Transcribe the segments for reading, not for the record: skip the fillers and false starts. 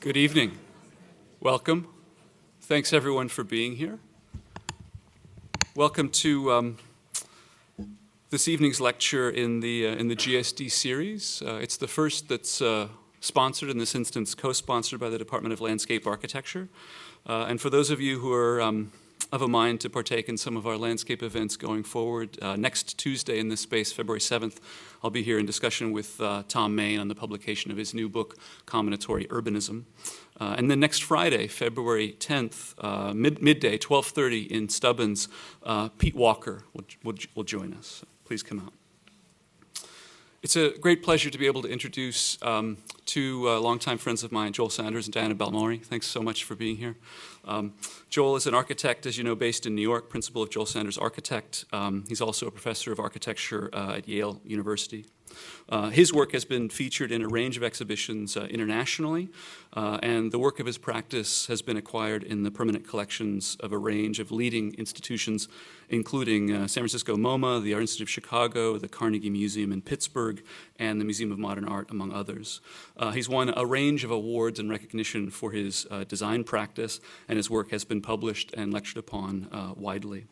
Good evening. Welcome. Thanks everyone for being here. Welcome to this evening's lecture in the GSD series. It's the first that's sponsored, in this instance co-sponsored by the Department of Landscape Architecture. And for those of you who are of a mind to partake in some of our landscape events going forward, next Tuesday in this space, February 7th, I'll be here in discussion with Tom Main on the publication of his new book, Combinatory Urbanism. And then next Friday, February 10th, midday, 12:30 in Stubbins, Pete Walker will join us. Please come out. It's a great pleasure to be able to introduce two longtime friends of mine, Joel Sanders and Diana Balmori. Thanks so much for being here. Joel is an architect, as you know, based in New York, principal of Joel Sanders Architect. He's also a professor of architecture at Yale University. His work has been featured in a range of exhibitions internationally, and the work of his practice has been acquired in the permanent collections of a range of leading institutions, including San Francisco MoMA, the Art Institute of Chicago, the Carnegie Museum in Pittsburgh, and the Museum of Modern Art, among others. He's won a range of awards and recognition for his design practice, and his work has been published and lectured upon widely.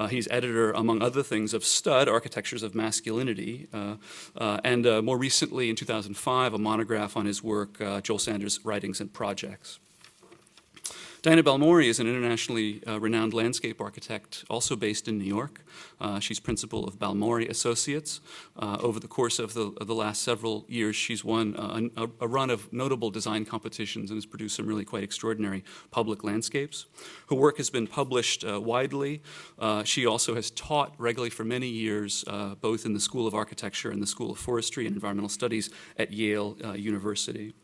He's editor, among other things, of Stud, Architectures of Masculinity, and more recently, in 2005, a monograph on his work, Joel Sanders' Writings and Projects. Diana Balmori is an internationally renowned landscape architect, also based in New York. She's principal of Balmori Associates. Over the course of the last several years, she's won a run of notable design competitions and has produced some really quite extraordinary public landscapes. Her work has been published widely. She also has taught regularly for many years, both in the School of Architecture and the School of Forestry and Environmental Studies at Yale University.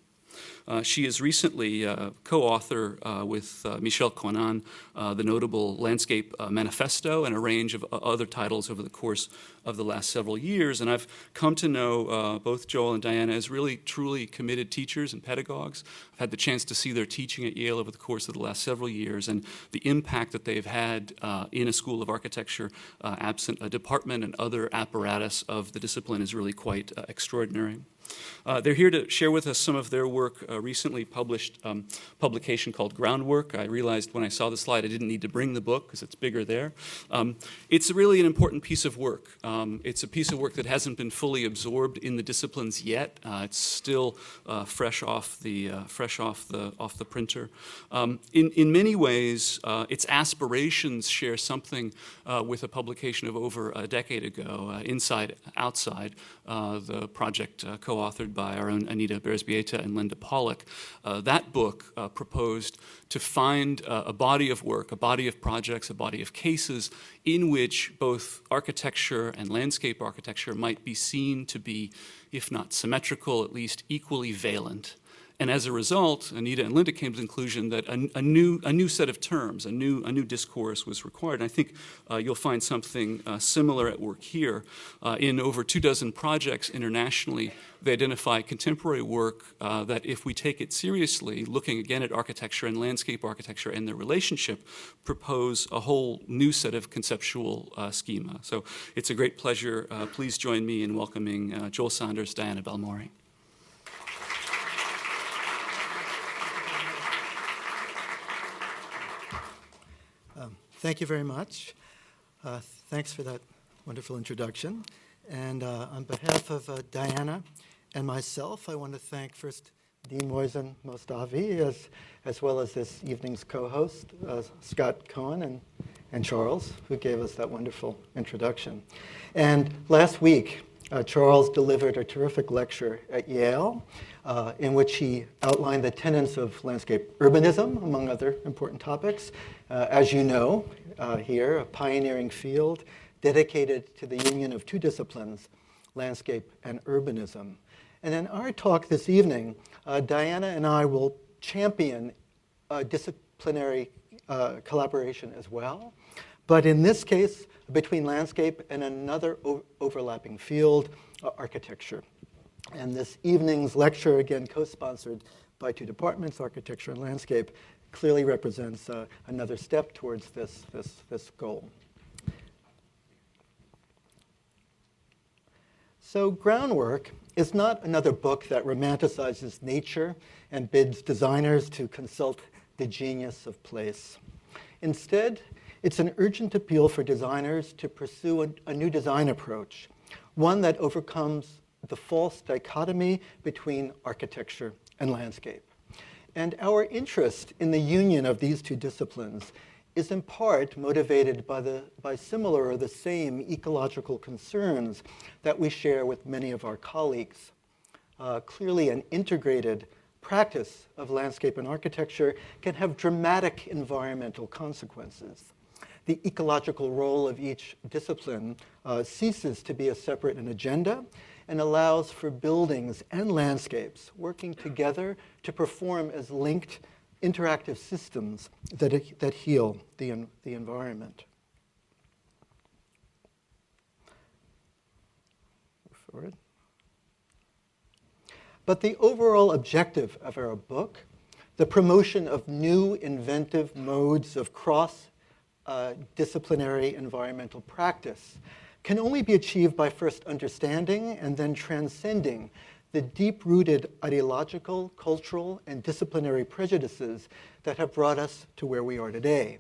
She is recently co-author with Michel Conan, the notable Landscape Manifesto, and a range of other titles over the course of the last several years. And I've come to know both Joel and Diana as really, truly committed teachers and pedagogues. I've had the chance to see their teaching at Yale over the course of the last several years, and the impact that they've had in a school of architecture, absent a department and other apparatus of the discipline, is really quite extraordinary. They're here to share with us some of their work, recently published publication called Groundwork. I realized when I saw the slide I didn't need to bring the book because it's bigger there. It's really an important piece of work. It's a piece of work that hasn't been fully absorbed in the disciplines yet. It's still fresh off the printer. In many ways, its aspirations share something with a publication of over a decade ago, Inside Outside, the project co-authored by our own Anita Beresbieta and Linda Pollock. That book proposed to find a body of work, a body of projects, a body of cases in which both architecture and landscape architecture might be seen to be, if not symmetrical, at least equally valent. And as a result, Anita and Linda came to the conclusion that a new set of terms, a new discourse was required. And I think you'll find something similar at work here. In over 24 projects internationally, they identify contemporary work that, if we take it seriously, looking again at architecture and landscape architecture and their relationship, propose a whole new set of conceptual schema. So it's a great pleasure. Please join me in welcoming Joel Sanders, Diana Balmori. Thank you very much. Thanks for that wonderful introduction. And on behalf of Diana and myself, I want to thank first Dean Moisen Mostavi, as well as this evening's co-host, Scott Cohen and Charles, who gave us that wonderful introduction. And last week, Charles delivered a terrific lecture at Yale in which he outlined the tenets of landscape urbanism, among other important topics. As you know, here, a pioneering field dedicated to the union of two disciplines, landscape and urbanism. And in our talk this evening, Diana and I will champion disciplinary collaboration as well. But in this case, between landscape and another overlapping field, architecture. And this evening's lecture, again co-sponsored by two departments, architecture and landscape, clearly represents another step towards this goal. So Groundwork is not another book that romanticizes nature and bids designers to consult the genius of place. Instead, it's an urgent appeal for designers to pursue a new design approach, one that overcomes the false dichotomy between architecture and landscape. And our interest in the union of these two disciplines is in part motivated by similar or the same ecological concerns that we share with many of our colleagues. Clearly, an integrated practice of landscape and architecture can have dramatic environmental consequences. The ecological role of each discipline ceases to be a separate agenda and allows for buildings and landscapes working together to perform as linked interactive systems that heal the environment. Forward. But the overall objective of our book, the promotion of new inventive modes of cross-disciplinary environmental practice, can only be achieved by first understanding and then transcending the deep-rooted ideological, cultural, and disciplinary prejudices that have brought us to where we are today.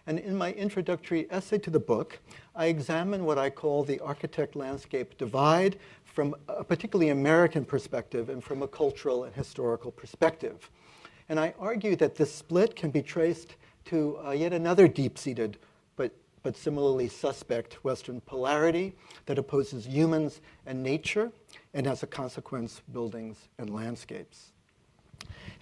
And in my introductory essay to the book, I examine what I call the architect-landscape divide from a particularly American perspective and from a cultural and historical perspective. And I argue that this split can be traced to yet another deep-seated but similarly suspect Western polarity that opposes humans and nature, and as a consequence, buildings and landscapes.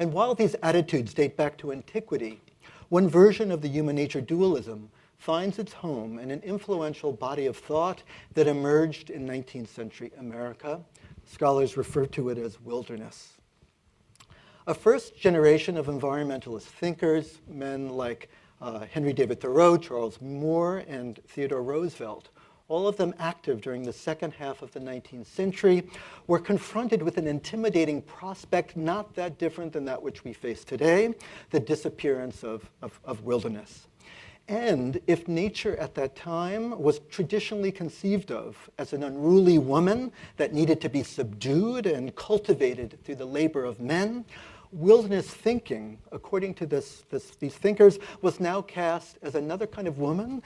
And while these attitudes date back to antiquity, one version of the human-nature dualism finds its home in an influential body of thought that emerged in 19th century America. Scholars refer to it as wilderness. A first generation of environmentalist thinkers, men like Henry David Thoreau, Charles Moore, and Theodore Roosevelt, all of them active during the second half of the 19th century, were confronted with an intimidating prospect not that different than that which we face today, the disappearance of wilderness. And if nature at that time was traditionally conceived of as an unruly woman that needed to be subdued and cultivated through the labor of men, wilderness thinking, according to these thinkers, was now cast as another kind of woman,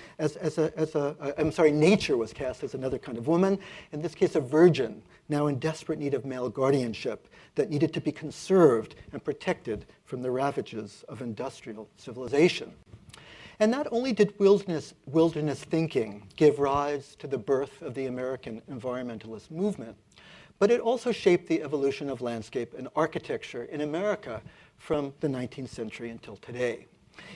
nature was cast as another kind of woman, in this case a virgin, now in desperate need of male guardianship, that needed to be conserved and protected from the ravages of industrial civilization. And not only did wilderness thinking give rise to the birth of the American environmentalist movement, but it also shaped the evolution of landscape and architecture in America from the 19th century until today.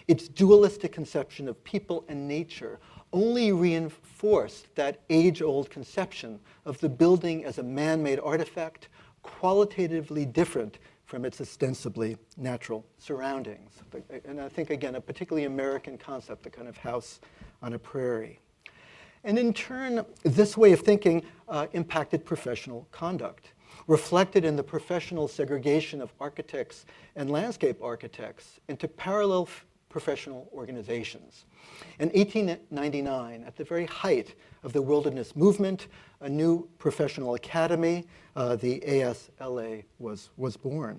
Its dualistic conception of people and nature only reinforced that age-old conception of the building as a man-made artifact, qualitatively different from its ostensibly natural surroundings. And I think, again, a particularly American concept, the kind of house on a prairie. And in turn, this way of thinking impacted professional conduct, reflected in the professional segregation of architects and landscape architects into parallel professional organizations. In 1899, at the very height of the wilderness movement, a new professional academy, the ASLA, was born.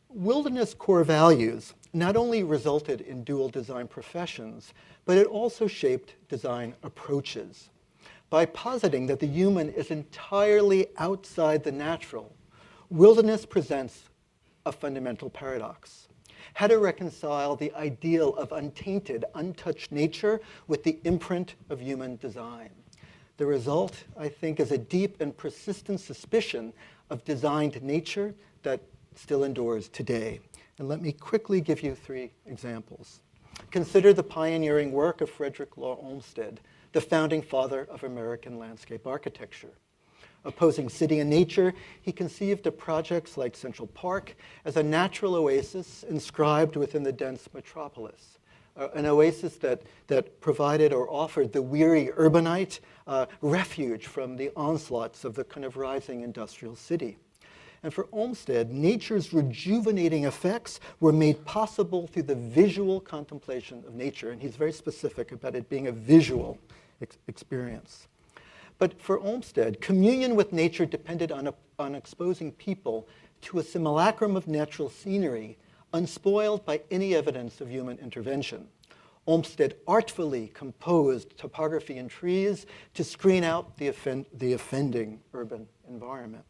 Wilderness core values not only resulted in dual design professions, but it also shaped design approaches. By positing that the human is entirely outside the natural, wilderness presents a fundamental paradox. How to reconcile the ideal of untainted, untouched nature with the imprint of human design. The result, I think, is a deep and persistent suspicion of designed nature that still endures today. And let me quickly give you 3 examples. Consider the pioneering work of Frederick Law Olmsted, the founding father of American landscape architecture. Opposing city and nature, he conceived of projects like Central Park as a natural oasis inscribed within the dense metropolis, an oasis that provided or offered the weary urbanite refuge from the onslaughts of the kind of rising industrial city. And for Olmsted, nature's rejuvenating effects were made possible through the visual contemplation of nature. And he's very specific about it being a visual experience. But for Olmsted, communion with nature depended on exposing people to a simulacrum of natural scenery, unspoiled by any evidence of human intervention. Olmsted artfully composed topography and trees to screen out the offending urban environment.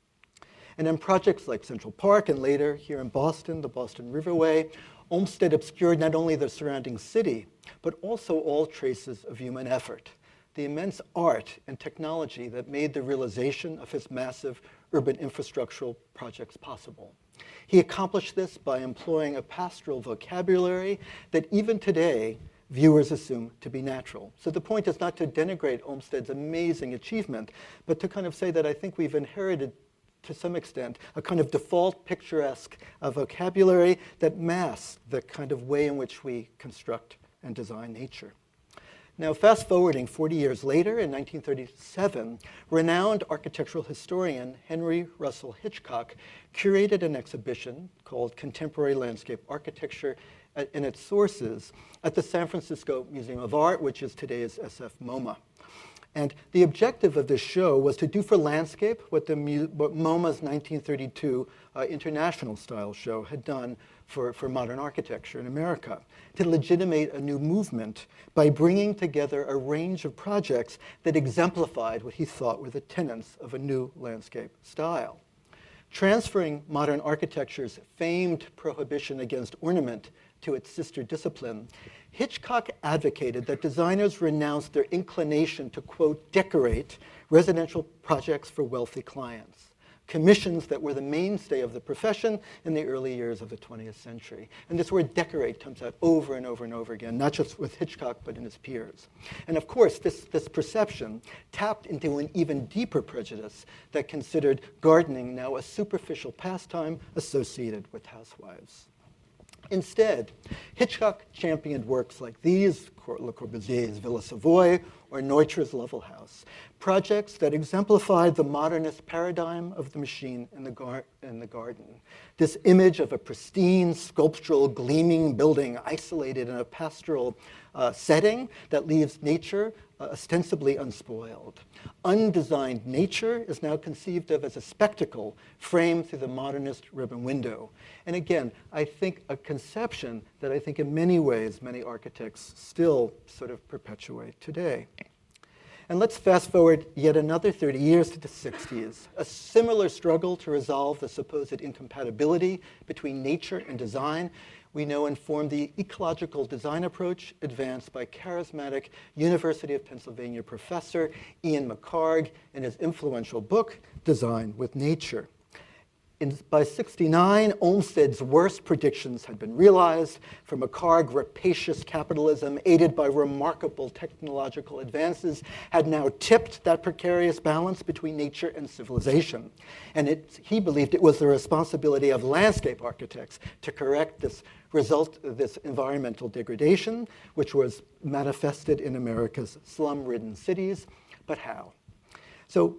And in projects like Central Park and later here in Boston, the Boston Riverway, Olmsted obscured not only the surrounding city, but also all traces of human effort, the immense art and technology that made the realization of his massive urban infrastructural projects possible. He accomplished this by employing a pastoral vocabulary that even today viewers assume to be natural. So the point is not to denigrate Olmsted's amazing achievement, but to kind of say that I think we've inherited, to some extent, a kind of default picturesque vocabulary that masks the kind of way in which we construct and design nature. Now, fast forwarding 40 years later, in 1937, renowned architectural historian Henry Russell Hitchcock curated an exhibition called Contemporary Landscape Architecture in its sources at the San Francisco Museum of Art, which is today's SF MoMA. And the objective of this show was to do for landscape what MoMA's 1932 international style show had done for modern architecture in America, to legitimate a new movement by bringing together a range of projects that exemplified what he thought were the tenets of a new landscape style. Transferring modern architecture's famed prohibition against ornament to its sister discipline, Hitchcock advocated that designers renounce their inclination to, quote, decorate residential projects for wealthy clients, commissions that were the mainstay of the profession in the early years of the 20th century. And this word decorate comes out over and over and over again, not just with Hitchcock, but in his peers. And of course, this perception tapped into an even deeper prejudice that considered gardening now a superficial pastime associated with housewives. Instead, Hitchcock championed works like these, Le Corbusier's Villa Savoy or Neutsch's Level House, projects that exemplified the modernist paradigm of the machine in the garden. This image of a pristine, sculptural, gleaming building isolated in a pastoral setting that leaves nature ostensibly unspoiled. Undesigned nature is now conceived of as a spectacle framed through the modernist ribbon window. And again, I think a conception that I think in many ways many architects still sort of perpetuate today. And let's fast forward yet another 30 years to the 60s. A similar struggle to resolve the supposed incompatibility between nature and design we know informed the ecological design approach advanced by charismatic University of Pennsylvania professor Ian McHarg in his influential book, Design with Nature. By '69, Olmsted's worst predictions had been realized. For McHarg, rapacious capitalism, aided by remarkable technological advances, had now tipped that precarious balance between nature and civilization. And he believed it was the responsibility of landscape architects to correct this environmental degradation, which was manifested in America's slum-ridden cities. But how? So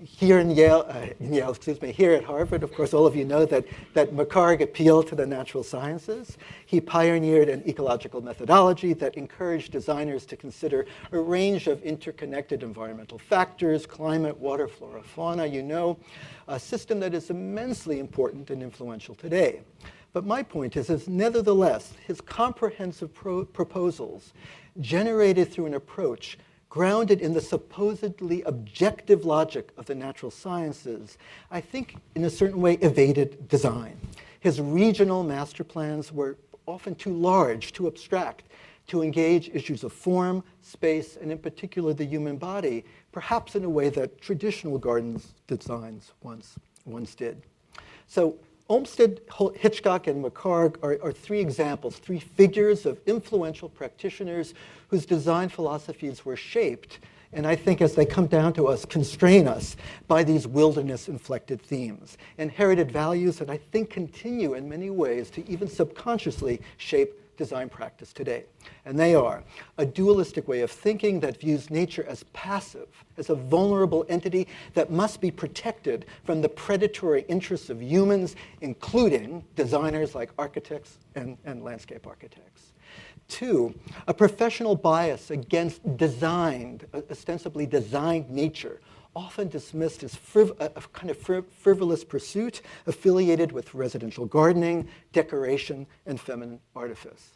here in here at Harvard, of course, all of you know that McHarg appealed to the natural sciences. He pioneered an ecological methodology that encouraged designers to consider a range of interconnected environmental factors, climate, water, flora, fauna, a system that is immensely important and influential today. But my point is nevertheless, his comprehensive proposals generated through an approach grounded in the supposedly objective logic of the natural sciences, I think in a certain way evaded design. His regional master plans were often too large, too abstract, to engage issues of form, space, and in particular the human body, perhaps in a way that traditional garden designs once did. So Olmsted, Hitchcock, and McHarg are three examples, three figures of influential practitioners whose design philosophies were shaped, and I think as they come down to us, constrain us by these wilderness-inflected themes, inherited values that I think continue in many ways to even subconsciously shape design practice today. And they are a dualistic way of thinking that views nature as passive, as a vulnerable entity that must be protected from the predatory interests of humans, including designers like architects and landscape architects. Two, a professional bias against ostensibly designed nature, often dismissed as a kind of frivolous pursuit affiliated with residential gardening, decoration, and feminine artifice.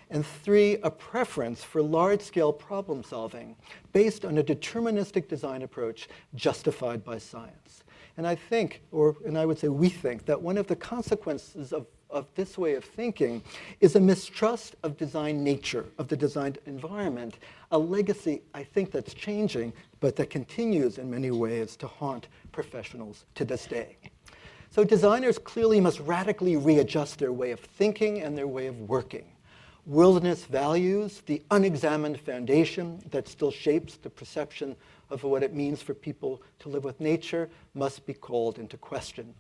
And three, a preference for large-scale problem solving based on a deterministic design approach justified by science. And I think, and I would say we think, that one of the consequences of this way of thinking is a mistrust of design nature, of the designed environment, a legacy, I think, that's changing, but that continues in many ways to haunt professionals to this day. So designers clearly must radically readjust their way of thinking and their way of working. Wilderness values, the unexamined foundation that still shapes the perception of what it means for people to live with nature, must be called into question.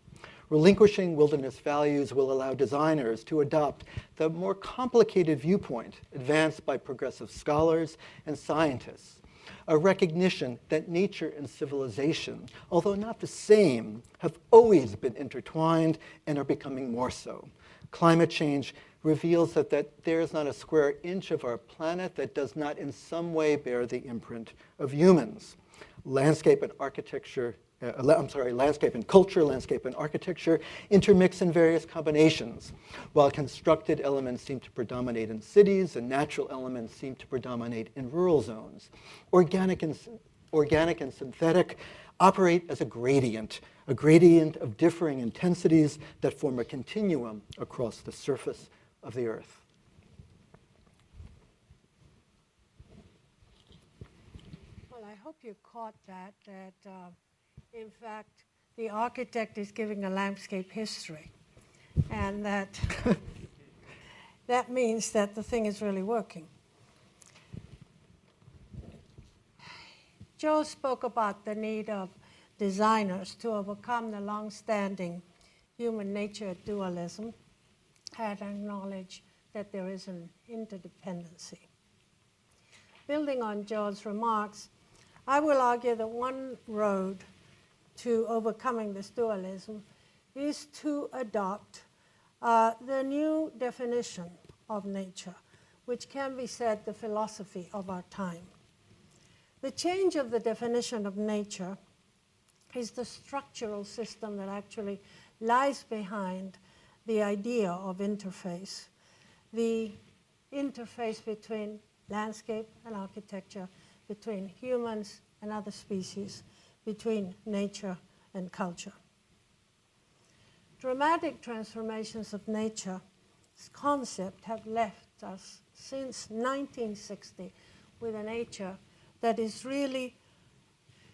Relinquishing wilderness values will allow designers to adopt the more complicated viewpoint advanced by progressive scholars and scientists, a recognition that nature and civilization, although not the same, have always been intertwined and are becoming more so. Climate change reveals that there is not a square inch of our planet that does not in some way bear the imprint of humans. Landscape and architecture, landscape and culture, landscape and architecture intermix in various combinations. While constructed elements seem to predominate in cities and natural elements seem to predominate in rural zones, organic and synthetic operate as a gradient of differing intensities that form a continuum across the surface of the Earth. Well, I hope you caught that in fact, the architect is giving a landscape history, and that that means that the thing is really working. Joe spoke about the need of designers to overcome the long-standing human-nature dualism and acknowledge that there is an interdependency. Building on Joe's remarks, I will argue that one road to overcoming this dualism is to adopt the new definition of nature, which can be said the philosophy of our time. The change of the definition of nature is the structural system that actually lies behind the idea of interface, the interface between landscape and architecture, between humans and other species, between nature and culture. Dramatic transformations of nature's concept have left us since 1960 with a nature that is really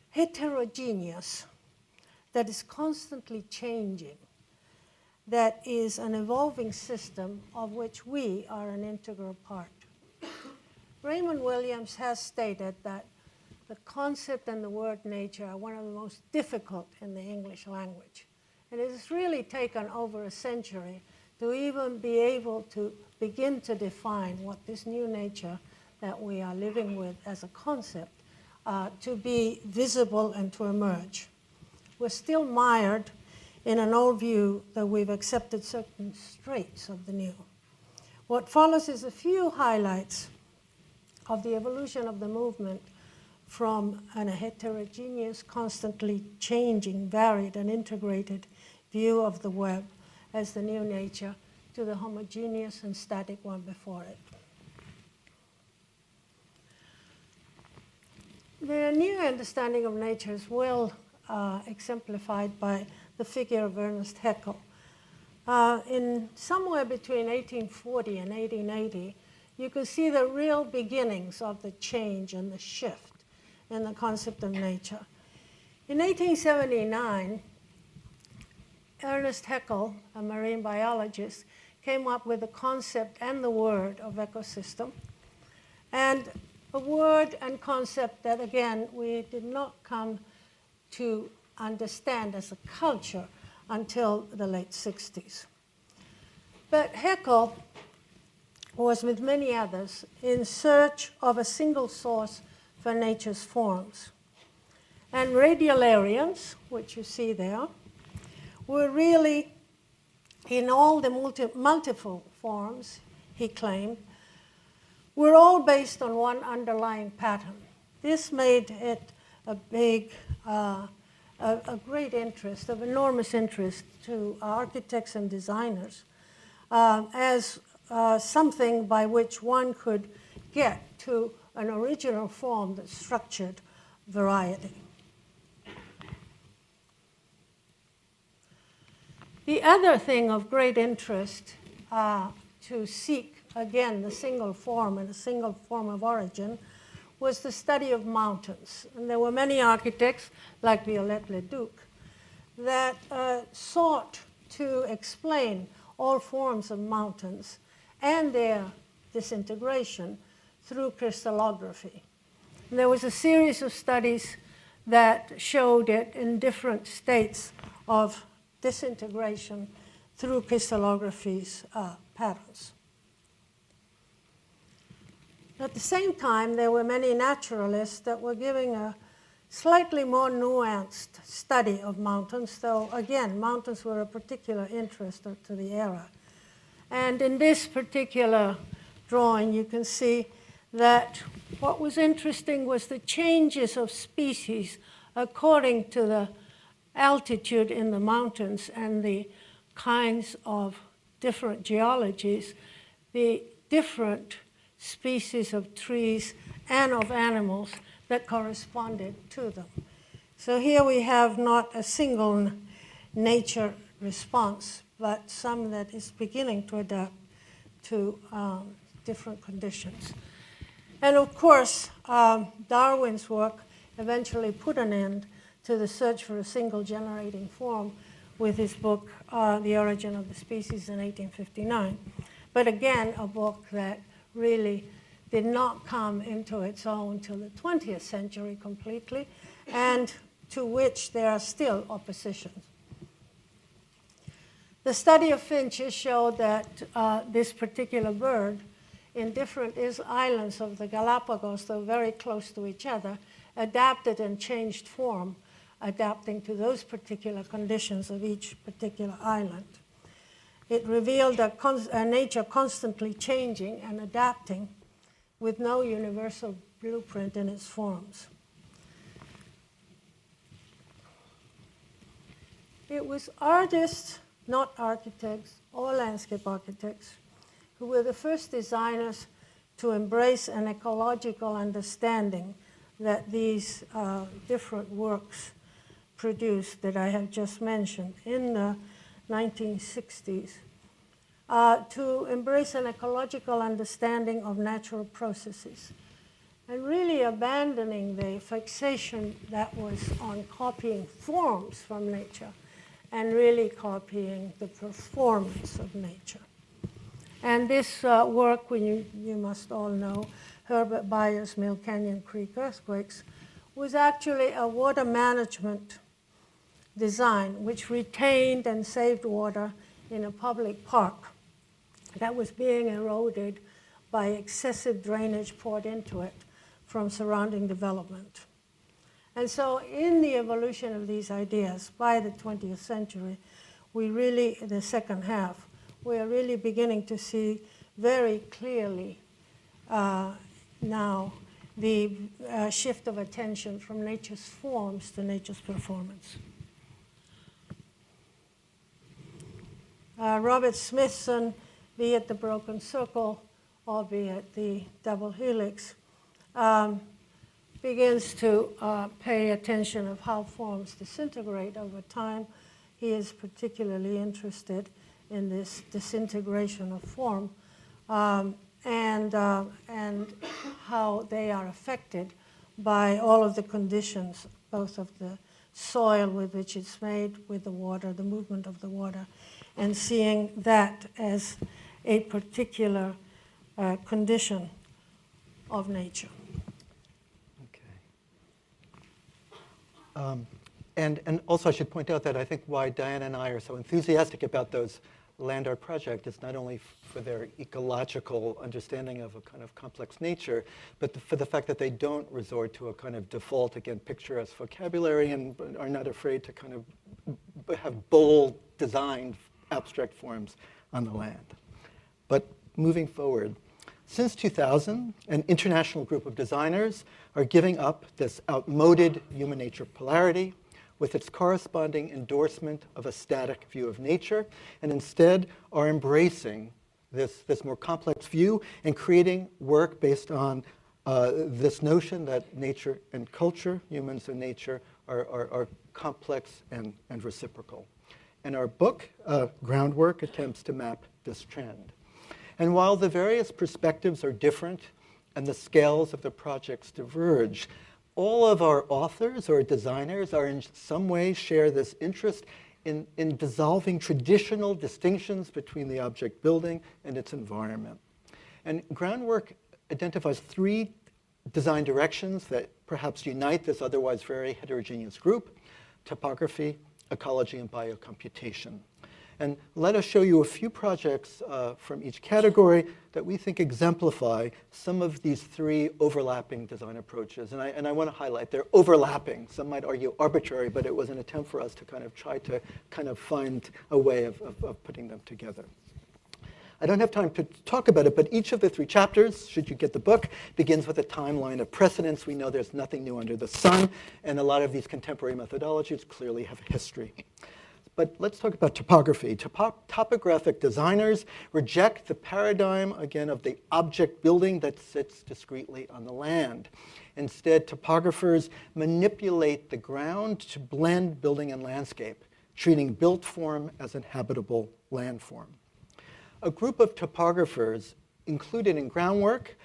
heterogeneous, that is constantly changing, that is an evolving system of which we are an integral part. Raymond Williams has stated that the concept and the word nature are one of the most difficult in the English language. And it has really taken over a century to even be able to begin to define what this new nature that we are living with as a concept to be visible and to emerge. We're still mired in an old view that we've accepted certain traits of the new. What follows is a few highlights of the evolution of the movement from a heterogeneous, constantly changing, varied, and integrated view of the web as the new nature to the homogeneous and static one before it. The new understanding of nature is well exemplified by the figure of Ernest Haeckel. In somewhere between 1840 and 1880, you could see the real beginnings of the change and the shift in the concept of nature. In 1879, Ernest Haeckel, a marine biologist, came up with the concept and the word of ecosystem, and a word and concept that, again, we did not come to understand as a culture until the late 60s. But Haeckel was, with many others, in search of a single source for nature's forms. And radiolarians, which you see there, were really, in all the multiple forms, he claimed, were all based on one underlying pattern. This made it a great interest, of enormous interest to architects and designers as something by which one could get to an original form that structured variety. The other thing of great interest to seek, again, the single form and a single form of origin was the study of mountains. And there were many architects, like Viollet-le-Duc, that sought to explain all forms of mountains and their disintegration through crystallography. And there was a series of studies that showed it in different states of disintegration through crystallography's patterns. At the same time, there were many naturalists that were giving a slightly more nuanced study of mountains, though, again, mountains were a particular interest to the era. And in this particular drawing, you can see that what was interesting was the changes of species according to the altitude in the mountains and the kinds of different geologies, the different species of trees and of animals that corresponded to them. So here we have not a single nature response, but some that is beginning to adapt to different conditions. And of course, Darwin's work eventually put an end to the search for a single generating form with his book, The Origin of the Species in 1859. But again, a book that really did not come into its own till the 20th century completely, and to which there are still oppositions. The study of finches showed that this particular bird in different islands of the Galapagos, though very close to each other, adapted and changed form, adapting to those particular conditions of each particular island. It revealed a nature constantly changing and adapting with no universal blueprint in its forms. It was artists, not architects or landscape architects, who were the first designers to embrace an ecological understanding that these different works produced that I have just mentioned in the 1960s, to embrace an ecological understanding of natural processes and really abandoning the fixation that was on copying forms from nature and really copying the performance of nature. And this work, you must all know, Herbert Bayer's Mill Canyon Creek earthquakes, was actually a water management design which retained and saved water in a public park that was being eroded by excessive drainage poured into it from surrounding development. And so in the evolution of these ideas by the 20th century, we really, the second half, we are really beginning to see very clearly now the shift of attention from nature's forms to nature's performance. Robert Smithson, be it the broken circle or be it the double helix, begins to pay attention of how forms disintegrate over time. He is particularly interested in this disintegration of form and how they are affected by all of the conditions, both of the soil with which it's made, with the water, the movement of the water, and seeing that as a particular condition of nature. Okay. And also I should point out that I think why Diana and I are so enthusiastic about those land art projects is not only for their ecological understanding of a kind of complex nature, but for the fact that they don't resort to a kind of default, again, picturesque vocabulary and are not afraid to kind of have bold, designed, abstract forms on the land. But moving forward, Since 2000, an international group of designers are giving up this outmoded human nature polarity with its corresponding endorsement of a static view of nature, and instead are embracing this more complex view and creating work based on this notion that nature and culture, humans and nature, are complex and reciprocal. And our book, Groundwork, attempts to map this trend. And while the various perspectives are different and the scales of the projects diverge, all of our authors or designers are in some way share this interest in dissolving traditional distinctions between the object building and its environment. And Groundwork identifies 3 design directions that perhaps unite this otherwise very heterogeneous group: topography, ecology, and biocomputation. And let us show you a few projects from each category that we think exemplify some of these 3 overlapping design approaches. And I want to highlight they're overlapping. Some might argue arbitrary, but it was an attempt for us to try to find a way of putting them together. I don't have time to talk about it, but each of the 3 chapters, should you get the book, begins with a timeline of precedents. We know there's nothing new under the sun, and a lot of these contemporary methodologies clearly have a history. But let's talk about topography. Topographic designers reject the paradigm, again, of the object building that sits discretely on the land. Instead, topographers manipulate the ground to blend building and landscape, treating built form as inhabitable landform. A group of topographers included in Groundwork,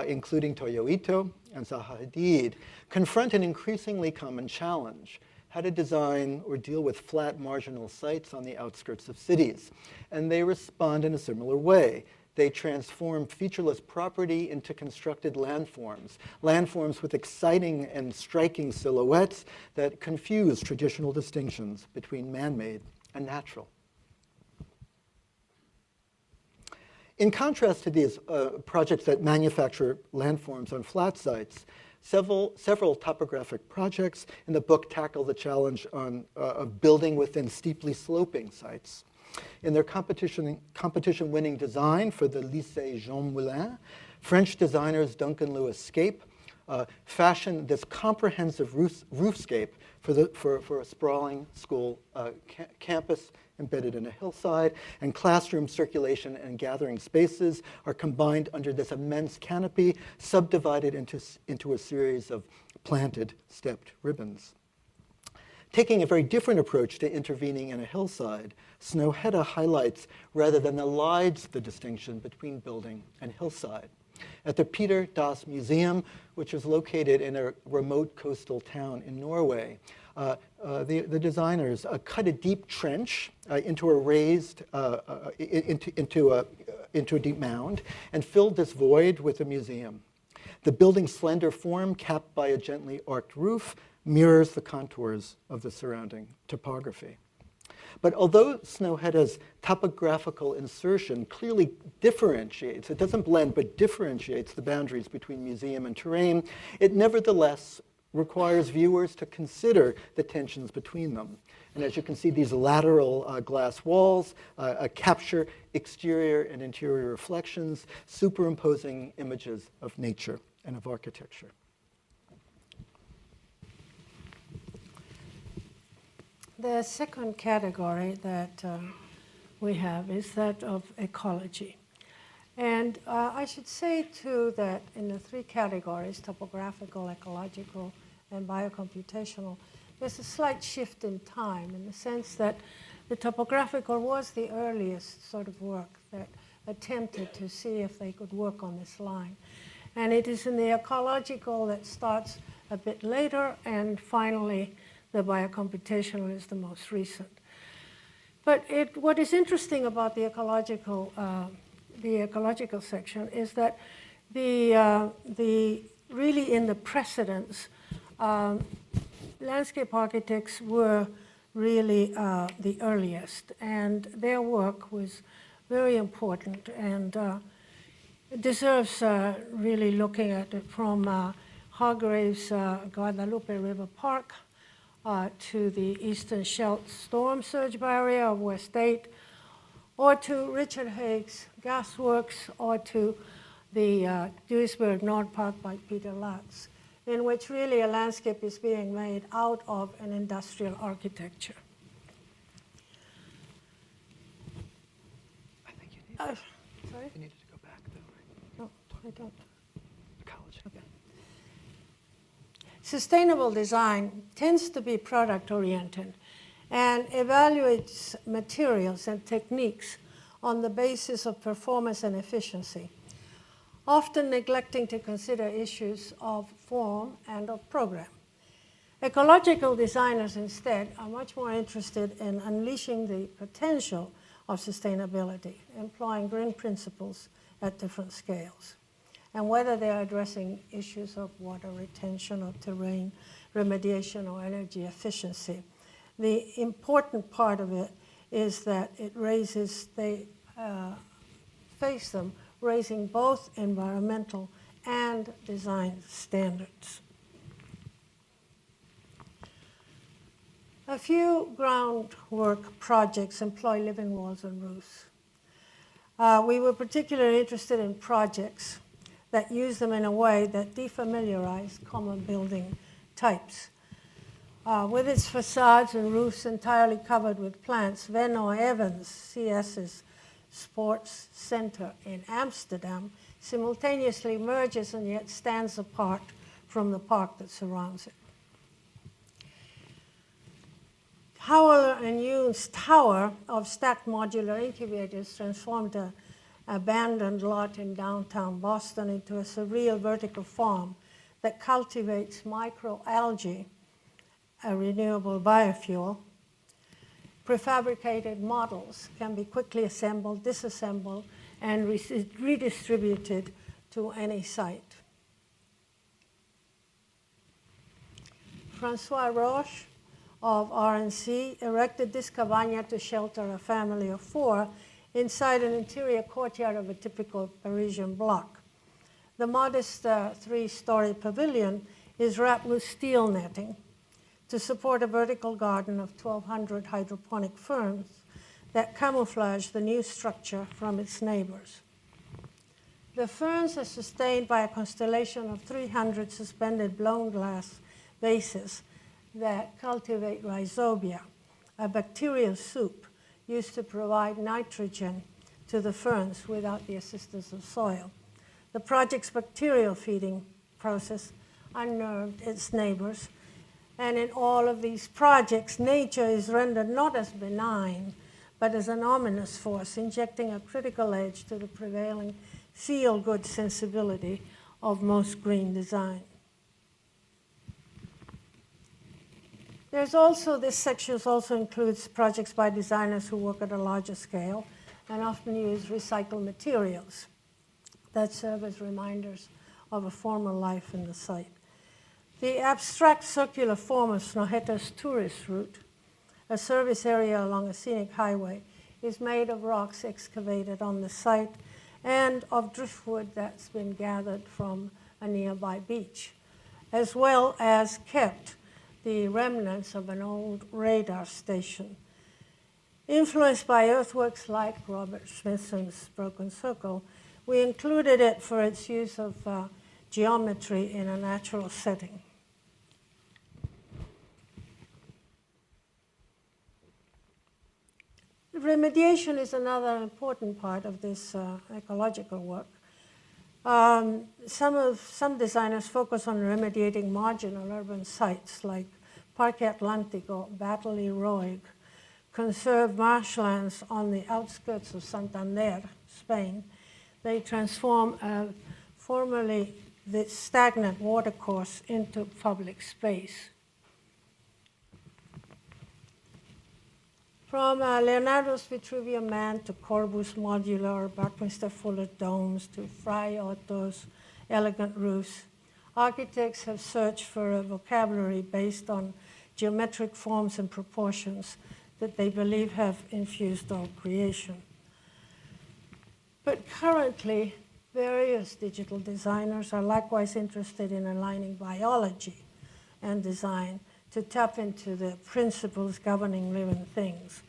including Toyo Ito and Zaha Hadid, confront an increasingly common challenge: how to design or deal with flat marginal sites on the outskirts of cities. And they respond in a similar way. They transform featureless property into constructed landforms with exciting and striking silhouettes that confuse traditional distinctions between man-made and natural. In contrast to these projects that manufacture landforms on flat sites, several topographic projects in the book tackle the challenge of building within steeply sloping sites. In their competition-winning design for the Lycée Jean Moulin, French designers Duncan Lewis Scape fashioned this comprehensive roofscape for a sprawling school campus embedded in a hillside, and classroom circulation and gathering spaces are combined under this immense canopy, subdivided into a series of planted stepped ribbons. Taking a very different approach to intervening in a hillside, Snøhetta highlights rather than elides the distinction between building and hillside. At the Peter Das Museum, which is located in a remote coastal town in Norway, the designers cut a deep trench into a raised, into a deep mound, and filled this void with a museum. The building's slender form, capped by a gently arced roof, mirrors the contours of the surrounding topography. But although Snøhetta's topographical insertion clearly differentiates, it doesn't blend, but differentiates the boundaries between museum and terrain, it nevertheless requires viewers to consider the tensions between them. And as you can see, these lateral glass walls capture exterior and interior reflections, superimposing images of nature and of architecture. The second category that we have is that of ecology. And I should say, too, that in the 3 categories, topographical, ecological, and biocomputational, there's a slight shift in time in the sense that the topographical was the earliest sort of work that attempted to see if they could work on this line. And it is in the ecological that starts a bit later, and finally, the biocomputational is the most recent. But what is interesting about the ecological section is that really in the precedence, landscape architects were really the earliest, and their work was very important and deserves really looking at it from Hargrave's Guadalupe River Park to the Eastern Scheldt storm surge barrier of West 8, or to Richard Haig's gasworks, or to the Duisburg Nord Park by Peter Latz, in which really a landscape is being made out of an industrial architecture. I think you need, Sorry? you needed to go back, though, right? No, I don't. Ecology. Okay. Sustainable design tends to be product-oriented and evaluates materials and techniques on the basis of performance and efficiency, often neglecting to consider issues of form and of program. Ecological designers instead are much more interested in unleashing the potential of sustainability, employing green principles at different scales, and whether they're addressing issues of water retention or terrain remediation or energy efficiency. The important part of it is that it raises, they face them raising both environmental and design standards. A few groundwork projects employ living walls and roofs. We were particularly interested in projects that use them in a way that defamiliarize common building types. With its facades and roofs entirely covered with plants, Venno Evans, CS's Sports Center in Amsterdam, simultaneously emerges and yet stands apart from the park that surrounds it. Howell and Yoon's tower of stacked modular incubators transformed an abandoned lot in downtown Boston into a surreal vertical farm that cultivates microalgae, a renewable biofuel. Prefabricated models can be quickly assembled, disassembled, and redistributed to any site. Francois Roche of RNC erected this cabana to shelter a family of 4 inside an interior courtyard of a typical Parisian block. The modest 3-story pavilion is wrapped with steel netting to support a vertical garden of 1,200 hydroponic ferns that camouflage the new structure from its neighbors. The ferns are sustained by a constellation of 300 suspended blown glass vases that cultivate rhizobia, a bacterial soup used to provide nitrogen to the ferns without the assistance of soil. The project's bacterial feeding process unnerved its neighbors, and in all of these projects, nature is rendered not as benign, but as an ominous force, injecting a critical edge to the prevailing feel-good sensibility of most green design. There's also, this section also includes projects by designers who work at a larger scale and often use recycled materials that serve as reminders of a former life in the site. The abstract circular form of Snoheta's tourist route, a service area along a scenic highway, is made of rocks excavated on the site and of driftwood that's been gathered from a nearby beach, as well as kept the remnants of an old radar station. Influenced by earthworks like Robert Smithson's Broken Circle, we included it for its use of geometry in a natural setting. Remediation is another important part of this ecological work. Some designers focus on remediating marginal urban sites like Parque Atlántico, Battle Roig, conserve marshlands on the outskirts of Santander, Spain. They transform formerly the stagnant watercourse into public space. From Leonardo's Vitruvian Man to Corbu's modular, Buckminster Fuller domes to Fray Otto's elegant roofs, architects have searched for a vocabulary based on geometric forms and proportions that they believe have infused all creation. But currently, various digital designers are likewise interested in aligning biology and design to tap into the principles governing living things.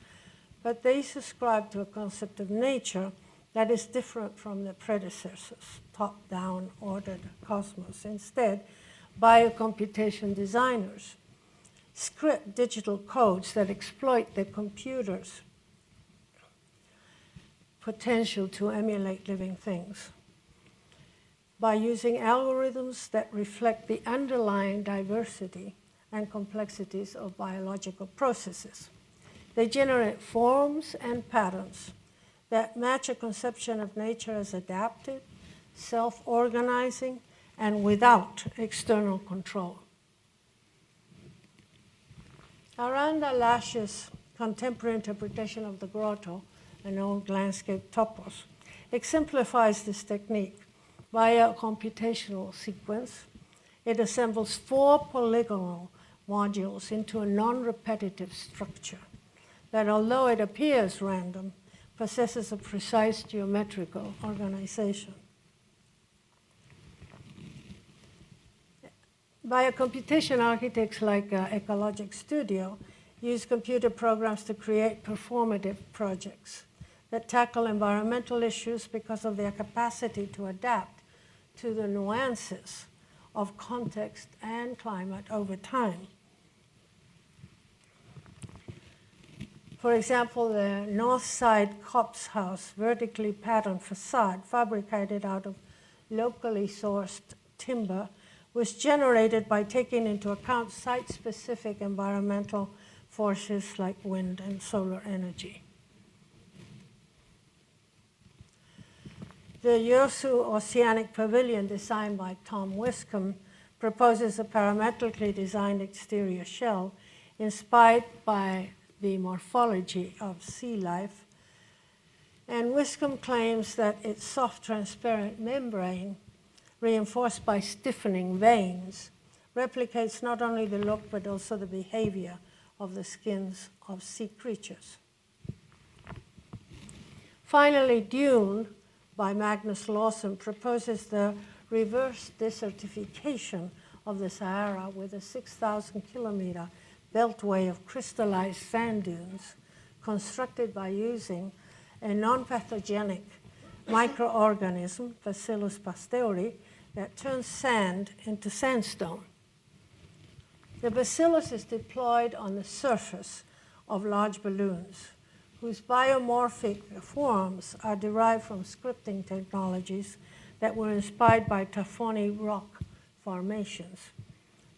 But they subscribe to a concept of nature that is different from the predecessors, top-down ordered cosmos. Instead, biocomputation designers script digital codes that exploit the computer's potential to emulate living things by using algorithms that reflect the underlying diversity and complexities of biological processes. They generate forms and patterns that match a conception of nature as adaptive, self-organizing, and without external control. Aranda Lash's contemporary interpretation of the grotto, an old landscape topos, exemplifies this technique via a computational sequence. It assembles 4 polygonal modules into a non-repetitive structure that, although it appears random, possesses a precise geometrical organization. Biocomputation architects like Ecological Studio use computer programs to create performative projects that tackle environmental issues because of their capacity to adapt to the nuances of context and climate over time. For example, the north side Copse House vertically patterned facade, fabricated out of locally sourced timber, was generated by taking into account site-specific environmental forces like wind and solar energy. The Yosu Oceanic Pavilion, designed by Tom Wiscombe, proposes a parametrically designed exterior shell inspired by the morphology of sea life. And Wiscombe claims that its soft, transparent membrane, reinforced by stiffening veins, replicates not only the look but also the behavior of the skins of sea creatures. Finally, Dune, by Magnus Lawson, proposes the reverse desertification of the Sahara with a 6,000-kilometer beltway of crystallized sand dunes constructed by using a non-pathogenic microorganism, Bacillus pasteuri, that turns sand into sandstone. The bacillus is deployed on the surface of large balloons, whose biomorphic forms are derived from scripting technologies that were inspired by Tafoni rock formations.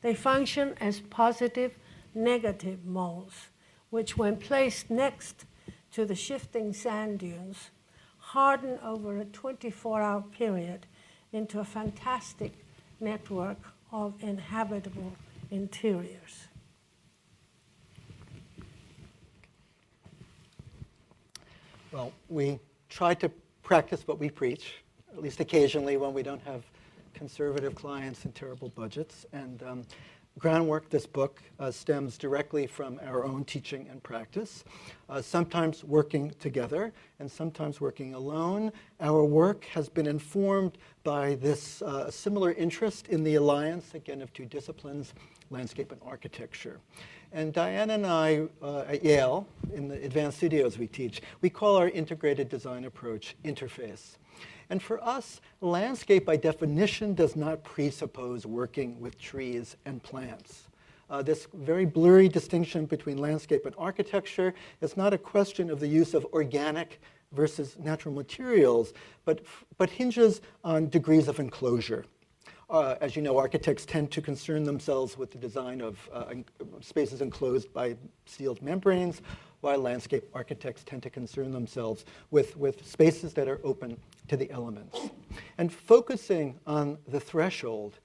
They function as positive, negative moles, which, when placed next to the shifting sand dunes, harden over a 24-hour period into a fantastic network of inhabitable interiors. Well, we try to practice what we preach, at least occasionally when we don't have conservative clients and terrible budgets. And groundwork, this book, stems directly from our own teaching and practice, sometimes working together and sometimes working alone. Our work has been informed by this similar interest in the alliance, again, of 2 disciplines, landscape and architecture. And Diana and I at Yale, in the advanced studios we teach, we call our integrated design approach interface. And for us, landscape by definition does not presuppose working with trees and plants. This very blurry distinction between landscape and architecture is not a question of the use of organic versus natural materials, but hinges on degrees of enclosure. As you know, architects tend to concern themselves with the design of spaces enclosed by sealed membranes, while landscape architects tend to concern themselves with spaces that are open to the elements. And focusing on the threshold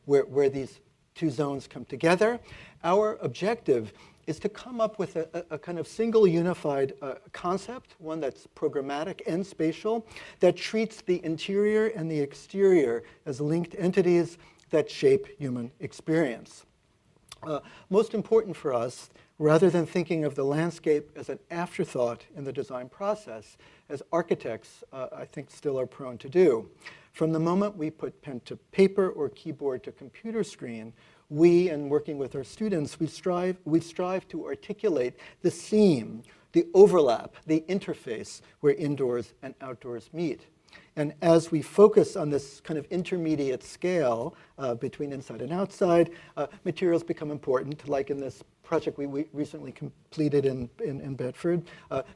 where these 2 zones come together, our objective is to come up with a kind of single unified concept, one that's programmatic and spatial, that treats the interior and the exterior as linked entities that shape human experience. Most important for us, rather than thinking of the landscape as an afterthought in the design process, as architects, I think, still are prone to do. From the moment we put pen to paper or keyboard to computer screen, we, and working with our students, we strive to articulate the seam, the overlap, the interface where indoors and outdoors meet. And as we focus on this kind of intermediate scale between inside and outside, materials become important, like in this project we recently completed in Bedford.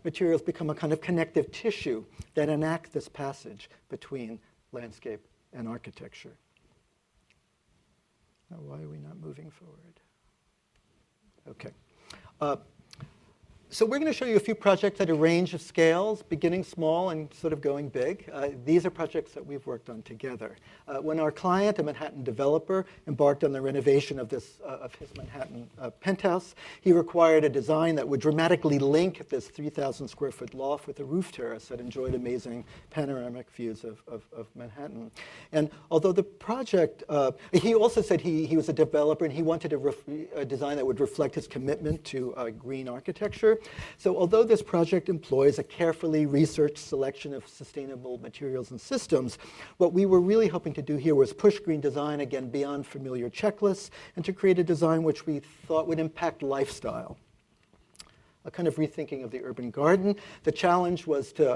Materials become a kind of connective tissue that enact this passage between landscape and architecture. Now, why are we not moving forward? Okay. So we're going to show you a few projects at a range of scales, beginning small and sort of going big. These are projects that we've worked on together. When our client, a Manhattan developer, embarked on the renovation of his Manhattan penthouse, he required a design that would dramatically link this 3,000 square foot loft with a roof terrace that enjoyed amazing panoramic views of Manhattan. And although the project, he also said he was a developer and he wanted a design that would reflect his commitment to green architecture. So although this project employs a carefully researched selection of sustainable materials and systems, what we were really hoping to do here was push green design again beyond familiar checklists and to create a design which we thought would impact lifestyle. A kind of rethinking of the urban garden. The challenge was to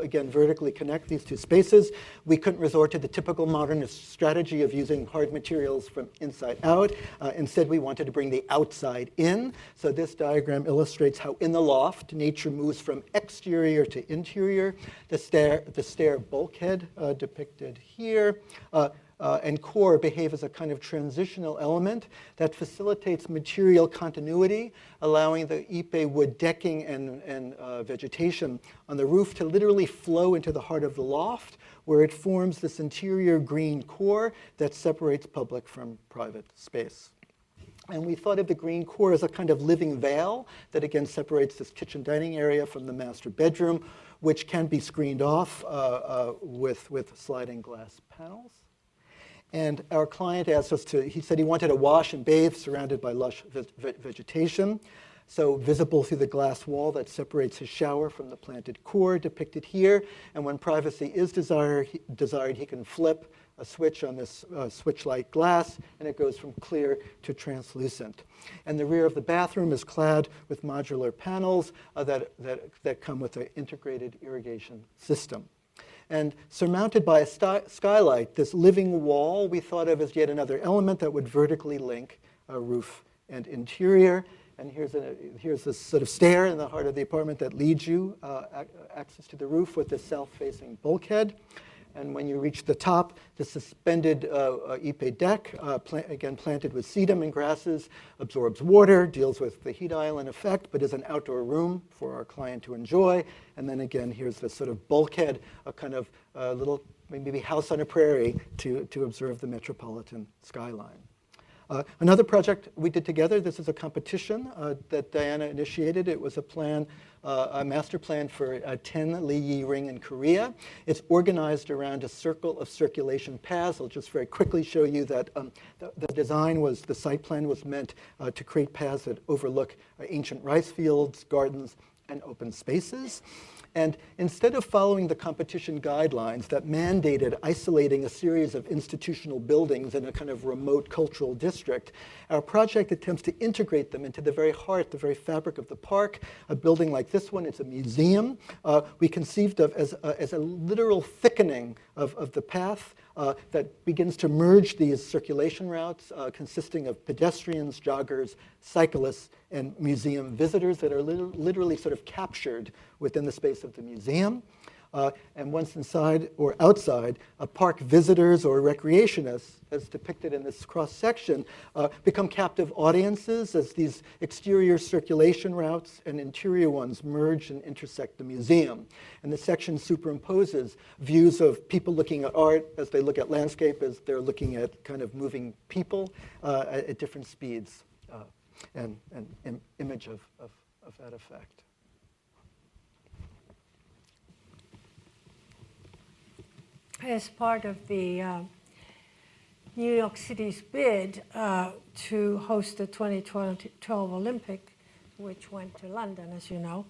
again, vertically connect these two spaces. We couldn't resort to the typical modernist strategy of using hard materials from inside out. Instead, we wanted to bring the outside in. So this diagram illustrates how in the loft, nature moves from exterior to interior. The stair bulkhead depicted here. And core behave as a kind of transitional element that facilitates material continuity, allowing the Ipe wood decking and vegetation on the roof to literally flow into the heart of the loft, where it forms this interior green core that separates public from private space. And we thought of the green core as a kind of living veil that again separates this kitchen dining area from the master bedroom, which can be screened off with sliding glass panels. And our client asked us he said he wanted to wash and bathe surrounded by lush vegetation, so visible through the glass wall that separates his shower from the planted core depicted here. And when privacy is desired, he can flip a switch on this switch-like glass, and it goes from clear to translucent. And the rear of the bathroom is clad with modular panels that come with an integrated irrigation system. And surmounted by a skylight, this living wall we thought of as yet another element that would vertically link roof and interior. And here's this sort of stair in the heart of the apartment that leads you access to the roof with this south-facing bulkhead. And when you reach the top, the suspended Ipe deck, again planted with sedum and grasses, absorbs water, deals with the heat island effect, but is an outdoor room for our client to enjoy. And then again, here's this sort of bulkhead, a kind of little maybe house on a prairie to observe the metropolitan skyline. Another project we did together, this is a competition that Diana initiated. It was a master plan for 10 Li Ring in Korea. It's organized around a circle of circulation paths. I'll just very quickly show you that the site plan was meant to create paths that overlook ancient rice fields, gardens, and open spaces. And instead of following the competition guidelines that mandated isolating a series of institutional buildings in a kind of remote cultural district, our project attempts to integrate them into the very heart, the very fabric of the park. A building like this one, it's a museum. We conceived of as a literal thickening of the path that begins to merge these circulation routes consisting of pedestrians, joggers, cyclists, and museum visitors that are literally sort of captured within the space of the museum. And once inside or outside, park visitors or recreationists, as depicted in this cross-section, become captive audiences as these exterior circulation routes and interior ones merge and intersect the museum. And the section superimposes views of people looking at art as they look at landscape, as they're looking at kind of moving people at different speeds, and an image of that effect. As part of the New York City's bid to host the 2012 Olympic, which went to London, as you know,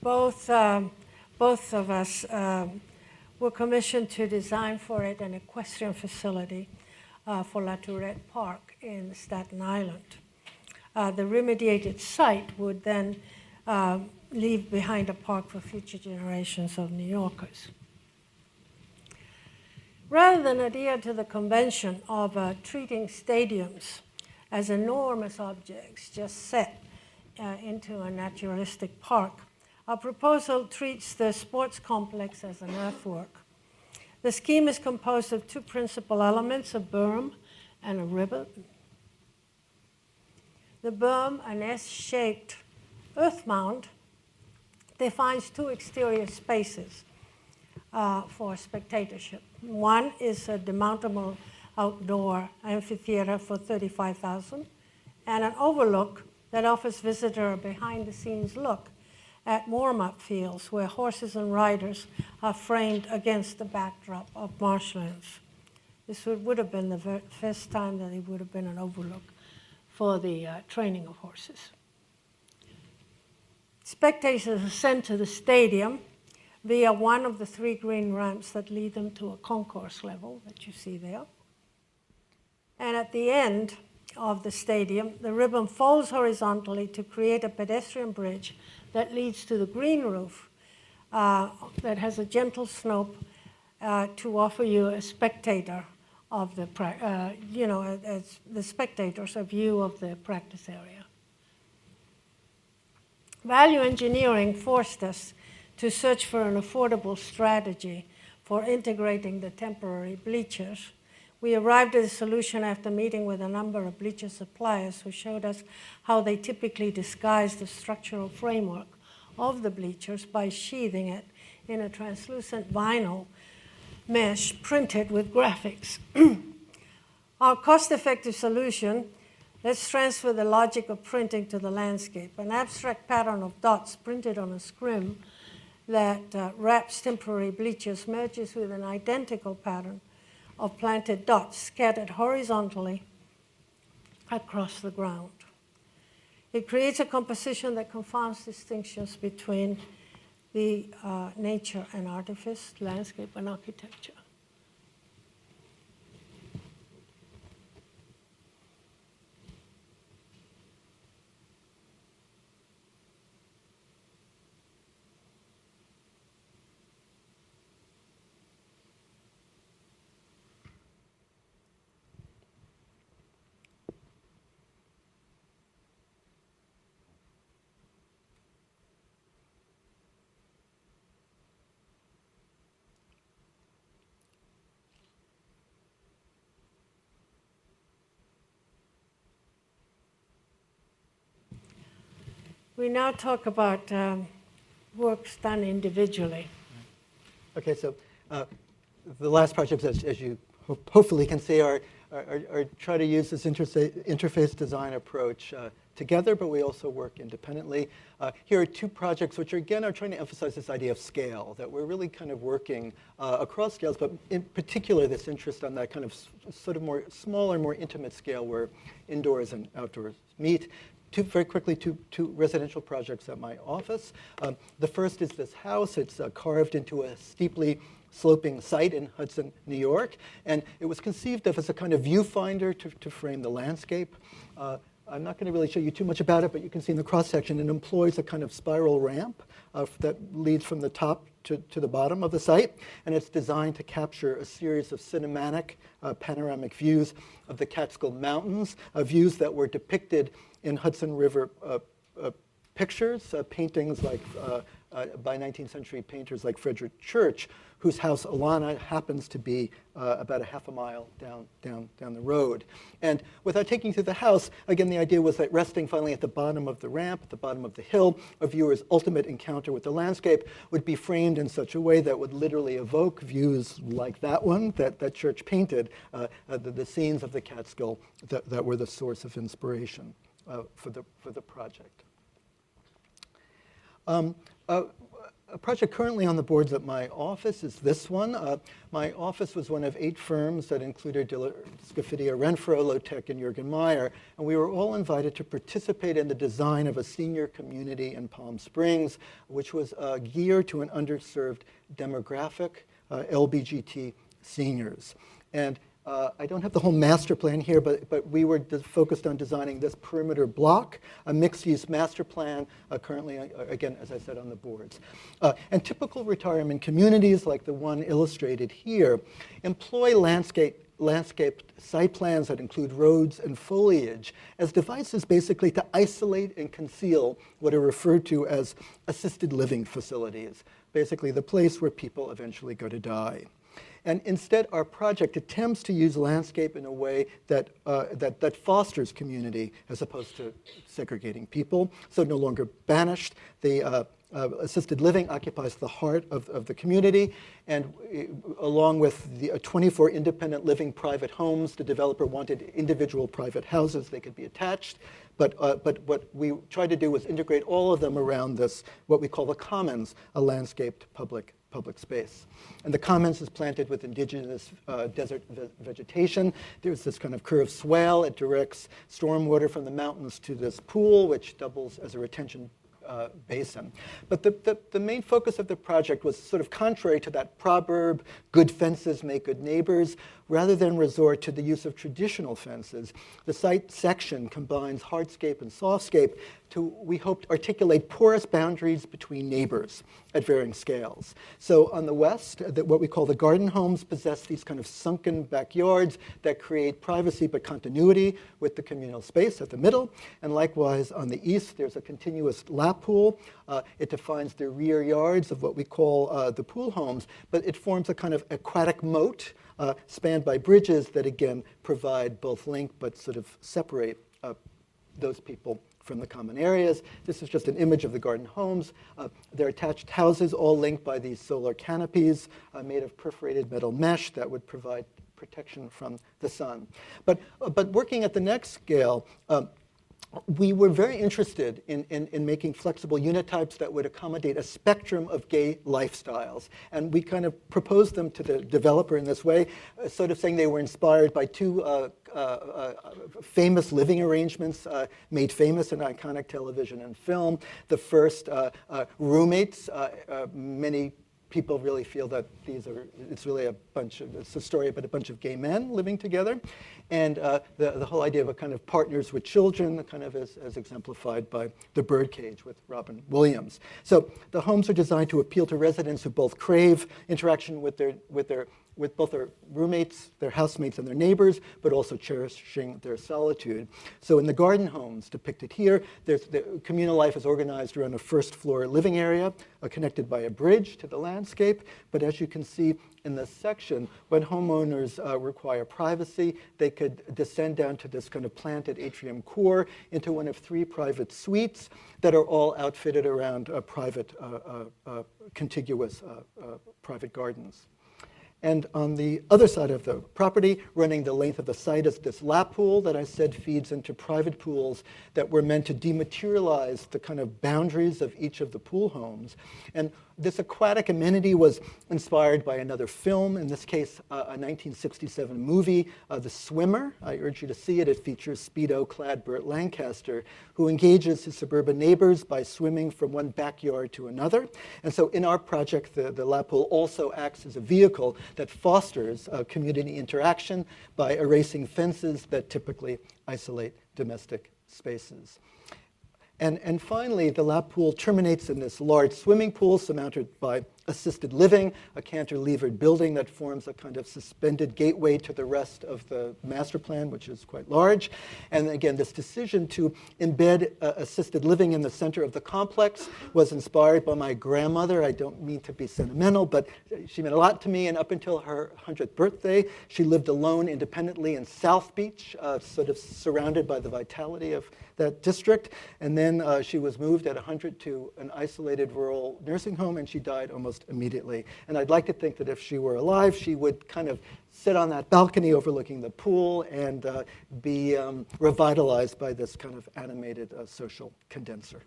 both of us were commissioned to design for it an equestrian facility for La Tourette Park in Staten Island. the remediated site would then leave behind a park for future generations of New Yorkers. Rather than adhere to the convention of treating stadiums as enormous objects just set into a naturalistic park, our proposal treats the sports complex as an earthwork. The scheme is composed of two principal elements, a berm and a ribbon. The berm, an S-shaped earth mound, defines two exterior spaces for spectatorship. One is a demountable outdoor amphitheater for $35,000, and an overlook that offers visitor a behind-the-scenes look at warm-up fields where horses and riders are framed against the backdrop of marshlands. This would have been the first time that it would have been an overlook for the training of horses. Spectators ascend to the stadium via one of the three green ramps that lead them to a concourse level that you see there. And at the end of the stadium, the ribbon folds horizontally to create a pedestrian bridge that leads to the green roof that has a gentle slope to offer you a spectator of the, as the spectators a view of the practice area. Value engineering forced us to search for an affordable strategy for integrating the temporary bleachers. We arrived at a solution after meeting with a number of bleacher suppliers who showed us how they typically disguise the structural framework of the bleachers by sheathing it in a translucent vinyl mesh printed with graphics. Our cost-effective solution, let's transfer the logic of printing to the landscape. An abstract pattern of dots printed on a scrim that wraps temporary bleachers merges with an identical pattern of planted dots scattered horizontally across the ground. It creates a composition that confounds distinctions between the nature and artifice, landscape and architecture. We now talk about works done individually. Okay, so the last projects, as you hopefully can see, are try to use this interface design approach together, but we also work independently. Here are two projects which are trying to emphasize this idea of scale, that we're really kind of working across scales, but in particular this interest on that kind of sort of more smaller, more intimate scale where indoors and outdoors meet. Very quickly, two residential projects at my office. The first is this house. It's carved into a steeply sloping site in Hudson, New York. And it was conceived of as a kind of viewfinder to frame the landscape. I'm not going to really show you too much about it, but you can see in the cross-section it employs a kind of spiral ramp that leads from the top to the bottom of the site. And it's designed to capture a series of cinematic panoramic views of the Catskill Mountains, views that were depicted in Hudson River pictures, paintings like by 19th century painters like Frederick Church, whose house Alana happens to be about a half a mile down the road. And without taking you through the house, again, the idea was that resting finally at the bottom of the ramp, at the bottom of the hill, a viewer's ultimate encounter with the landscape would be framed in such a way that would literally evoke views like that one that Church painted, the scenes of the Catskill that were the source of inspiration for the project. A project currently on the boards at my office is this one. My office was one of 8 firms that included Scafidia, Renfro, Lotec, and Jürgen Meyer, and we were all invited to participate in the design of a senior community in Palm Springs, which was geared to an underserved demographic, LBGT seniors. And I don't have the whole master plan here, but we were focused on designing this perimeter block, a mixed-use master plan, currently, again, as I said, on the boards. And typical retirement communities, like the one illustrated here, employ landscaped site plans that include roads and foliage as devices basically to isolate and conceal what are referred to as assisted living facilities, basically the place where people eventually go to die. And instead, our project attempts to use landscape in a way that, that fosters community as opposed to segregating people, so no longer banished. The assisted living occupies the heart of the community, and along with the 24 independent living private homes, the developer wanted individual private houses. They could be attached, but what we tried to do was integrate all of them around this, what we call the commons, a landscaped public space. And the commons is planted with indigenous desert vegetation. There's this kind of curved swale. It directs stormwater from the mountains to this pool, which doubles as a retention basin. But the main focus of the project was sort of contrary to that proverb, good fences make good neighbors. Rather than resort to the use of traditional fences, the site section combines hardscape and softscape to, we hoped, articulate porous boundaries between neighbors at varying scales. So on the west, what we call the garden homes possess these kind of sunken backyards that create privacy but continuity with the communal space at the middle. And likewise, on the east, there's a continuous lap pool. It defines the rear yards of what we call the pool homes, but it forms a kind of aquatic moat spanned by bridges that, again, provide both link but sort of separate those people from the common areas. This is just an image of the garden homes. They're attached houses, all linked by these solar canopies made of perforated metal mesh that would provide protection from the sun. But working at the next scale, we were very interested in making flexible unit types that would accommodate a spectrum of gay lifestyles. And we kind of proposed them to the developer in this way, sort of saying they were inspired by two famous living arrangements made famous in iconic television and film. The first, roommates. Many people really feel that it's really it's a story about a bunch of gay men living together. And the whole idea of a kind of partners with children, kind of as exemplified by The Birdcage with Robin Williams. So the homes are designed to appeal to residents who both crave interaction with both their roommates, their housemates, and their neighbors, but also cherishing their solitude. So in the garden homes depicted here, the communal life is organized around a first floor living area, connected by a bridge to the landscape. But as you can see in this section, when homeowners require privacy, they could descend down to this kind of planted atrium core into one of 3 private suites that are all outfitted around private, contiguous private gardens. And on the other side of the property, running the length of the site, is this lap pool that I said feeds into private pools that were meant to dematerialize the kind of boundaries of each of the pool homes. And this aquatic amenity was inspired by another film, in this case, a 1967 movie, The Swimmer. I urge you to see it. It features Speedo-clad Burt Lancaster, who engages his suburban neighbors by swimming from one backyard to another. And so in our project, the lap pool also acts as a vehicle that fosters community interaction by erasing fences that typically isolate domestic spaces. And finally, the lap pool terminates in this large swimming pool surmounted by assisted living, a cantilevered building that forms a kind of suspended gateway to the rest of the master plan, which is quite large. And again, this decision to embed assisted living in the center of the complex was inspired by my grandmother. I don't mean to be sentimental, but she meant a lot to me. And up until her 100th birthday, she lived alone independently in South Beach, sort of surrounded by the vitality of that district. And then she was moved at 100 to an isolated rural nursing home, and she died almost immediately. And I'd like to think that if she were alive, she would kind of sit on that balcony overlooking the pool and be revitalized by this kind of animated social condenser.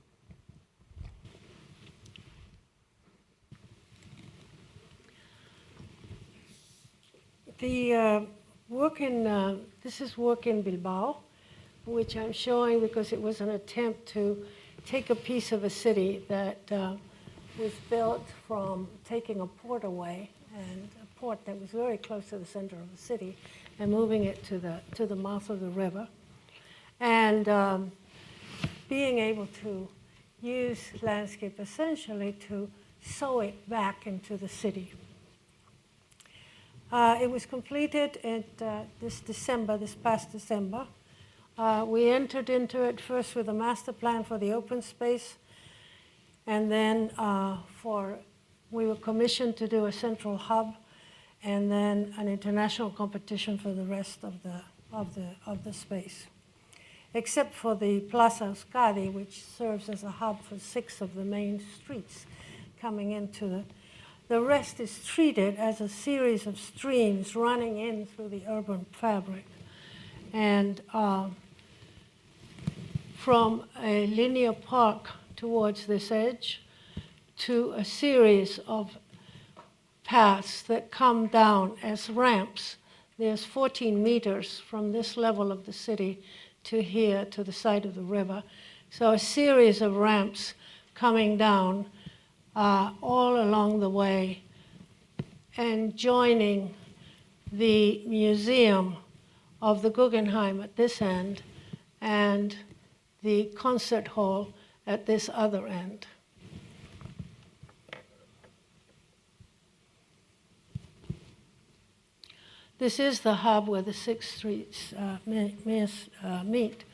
The work in, this is work in Bilbao, which I'm showing because it was an attempt to take a piece of a city that was built from taking a port away. And a port that was very close to the center of the city and moving it to the mouth of the river. And being able to use landscape essentially to sew it back into the city. It was completed this past December. We entered into it first with a master plan for the open space, and then we were commissioned to do a central hub, and then an international competition for the rest of the space. Except for the Plaza Euskadi, which serves as a hub for 6 of the main streets coming into the rest is treated as a series of streams running in through the urban fabric. And from a linear park towards this edge to a series of paths that come down as ramps. There's 14 meters from this level of the city to here, to the side of the river. So a series of ramps coming down all along the way and joining the museum of the Guggenheim at this end and the concert hall at this other end. This is the hub where the 6 streets meet.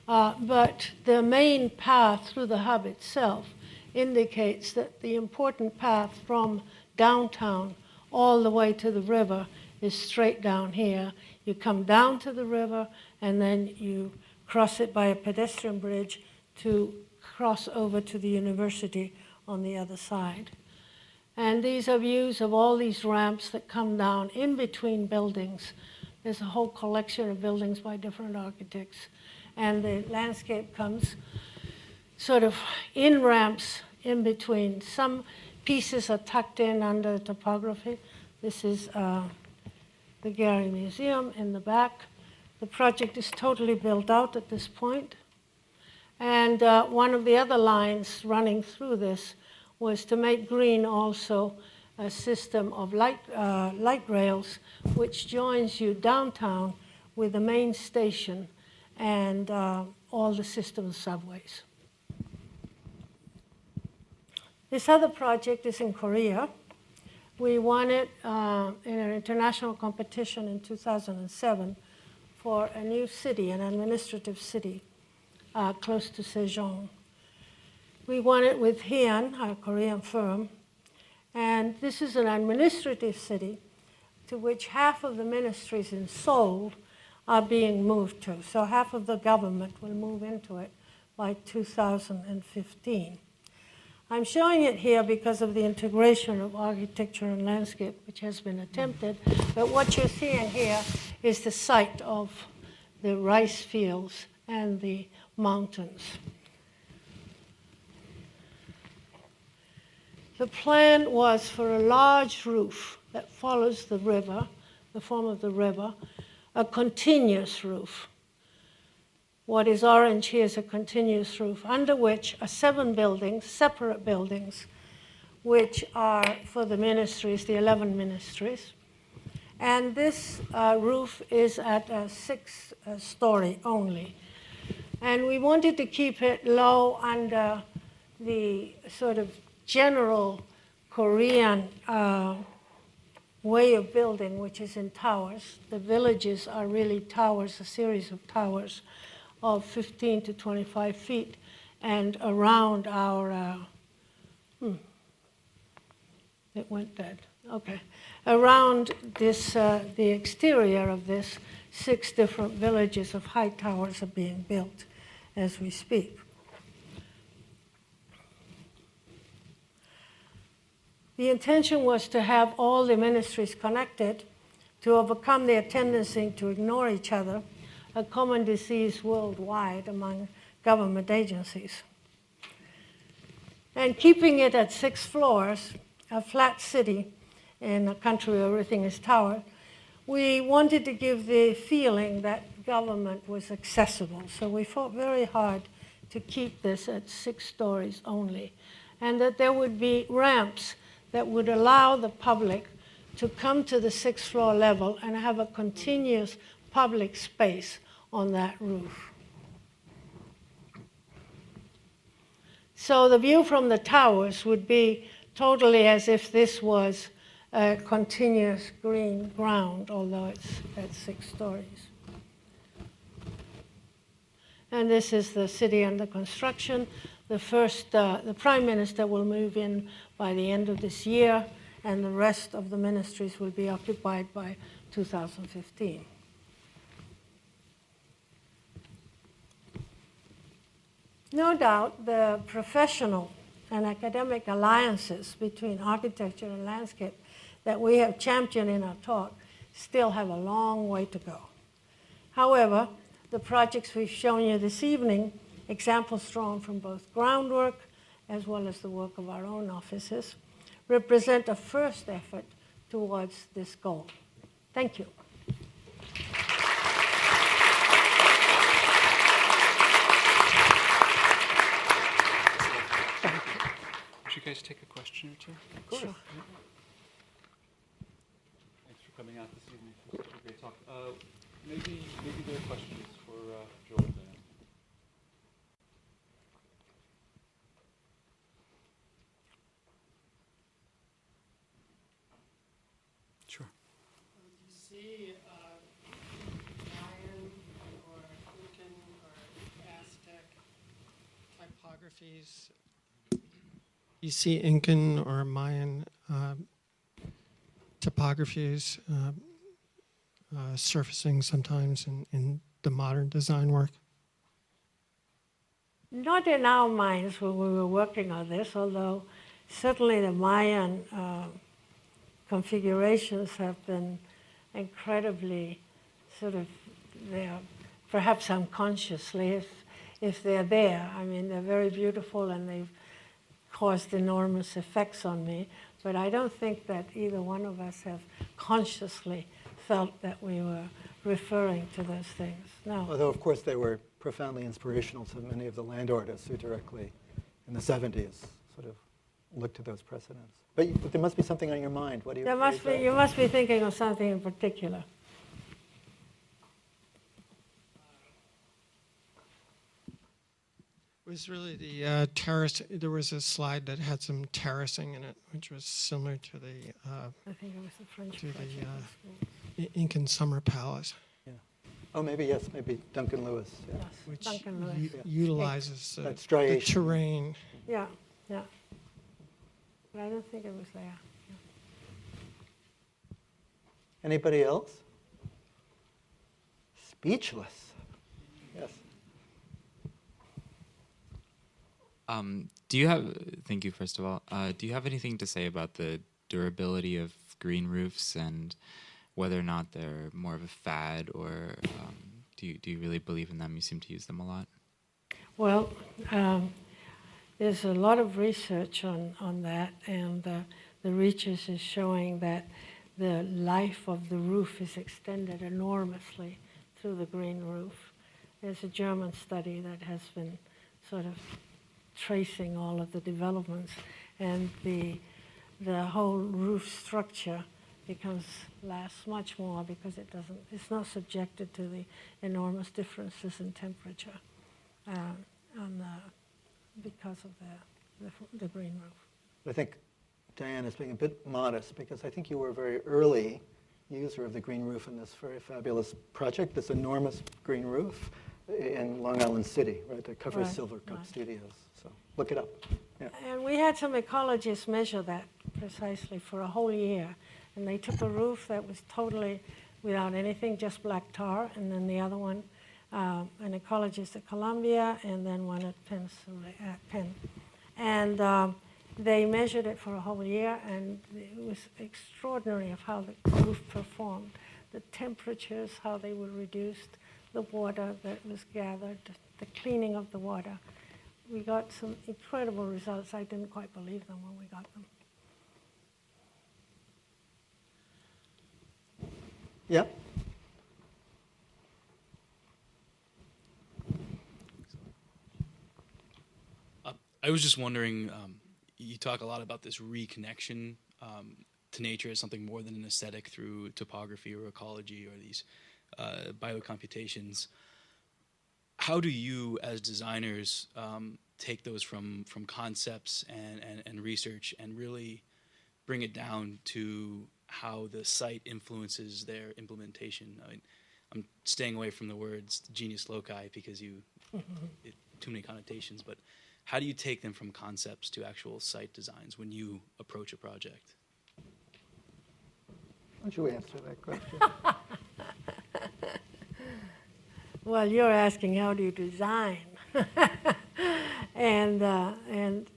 But the main path through the hub itself indicates that the important path from downtown all the way to the river is straight down here. You come down to the river and then you cross it by a pedestrian bridge to cross over to the university on the other side. And these are views of all these ramps that come down in between buildings. There's a whole collection of buildings by different architects. And the landscape comes sort of in ramps in between. Some pieces are tucked in under topography. This is the Gary Museum in the back. The project is totally built out at this point. And one of the other lines running through this was to make green also a system of light rails which joins you downtown with the main station and all the system of subways. This other project is in Korea. We won it in an international competition in 2007 for a new city, an administrative city close to Sejong. We won it with Hyun, a Korean firm, and this is an administrative city to which half of the ministries in Seoul are being moved to. So half of the government will move into it by 2015. I'm showing it here because of the integration of architecture and landscape, which has been attempted, but what you're seeing here is the site of the rice fields and the mountains. The plan was for a large roof that follows the river, the form of the river, a continuous roof. What is orange here is a continuous roof, under which are 7 buildings, separate buildings, which are for the ministries, the 11 ministries. And this roof is at a 6-story only. And we wanted to keep it low under the sort of general Korean way of building, which is in towers. The villages are really towers, a series of towers of 15 to 25 feet. And around our, it went dead, okay. Around this, the exterior of this, 6 different villages of high towers are being built as we speak. The intention was to have all the ministries connected to overcome their tendency to ignore each other, a common disease worldwide among government agencies. And keeping it at 6 floors, a flat city in a country where everything is towered, we wanted to give the feeling that government was accessible. So we fought very hard to keep this at 6 stories only, and that there would be ramps that would allow the public to come to the 6th floor level and have a continuous public space on that roof. So the view from the towers would be totally as if this was a continuous green ground, although it's at 6 stories. And this is the city under construction. The Prime Minister will move in by the end of this year, and the rest of the ministries will be occupied by 2015. No doubt the professional and academic alliances between architecture and landscape that we have championed in our talk still have a long way to go. However, the projects we've shown you this evening, examples drawn from both groundwork as well as the work of our own offices, represent a first effort towards this goal. Thank you. Would you guys take a question or two? Of course. Sure. Thanks for coming out this evening for such a great talk. Maybe there are questions for Joel and Diane. Sure. Do you see Mayan or Incan or Aztec typographies? You see Incan or Mayan topographies surfacing sometimes in the modern design work? Not in our minds when we were working on this, although certainly the Mayan configurations have been incredibly sort of there, perhaps unconsciously, if they're there. I mean, they're very beautiful and they've caused enormous effects on me, but I don't think that either one of us have consciously felt that we were referring to those things. No. Although, of course, they were profoundly inspirational to many of the land artists who directly, in the 70s, sort of looked to those precedents. But there must be something on your mind. What do you? You must be thinking of something in particular. It was really the terrace. There was a slide that had some terracing in it, which was similar to the I think it was the French to project. the Incan Summer Palace, Yeah. Oh, maybe, yes, maybe Duncan Lewis. Yeah. Yes, which Duncan Lewis. utilizes That the striation. terrain. Yeah, yeah. But I don't think it was there. Anybody else? Speechless. Yes. Do you have, thank you first of all, do you have anything to say about the durability of green roofs and whether or not they're more of a fad, or do you really believe in them? You seem to use them a lot. Well, there's a lot of research on that, and the research is showing that the life of the roof is extended enormously through the green roof. There's a German study that has been sort of tracing all of the developments, and the whole roof structure lasts much more because it's not subjected to the enormous differences in temperature because of the green roof. I think Diane is being a bit modest because I think you were a very early user of the green roof in this very fabulous project, this enormous green roof in Long Island City, right, that covers Right, Silver Cup right. Studios. So look it up. Yeah. And we had some ecologists measure that precisely for a whole year. And they took a roof that was totally without anything, just black tar, and then the other one, an ecologist at Columbia, and then one at Penn. And they measured it for a whole year, and it was extraordinary of how the roof performed. The temperatures, how they were reduced, the water that was gathered, the cleaning of the water. We got some incredible results. I didn't quite believe them when we got them. Yeah. I was just wondering, you talk a lot about this reconnection to nature as something more than an aesthetic through topography or ecology or these biocomputations. How do you, as designers, take those from concepts and research and really bring it down to how the site influences their implementation? I mean, I'm staying away from the words genius loci because too many connotations, but how do you take them from concepts to actual site designs when you approach a project? Why don't you answer that question? Well, you're asking how do you design, and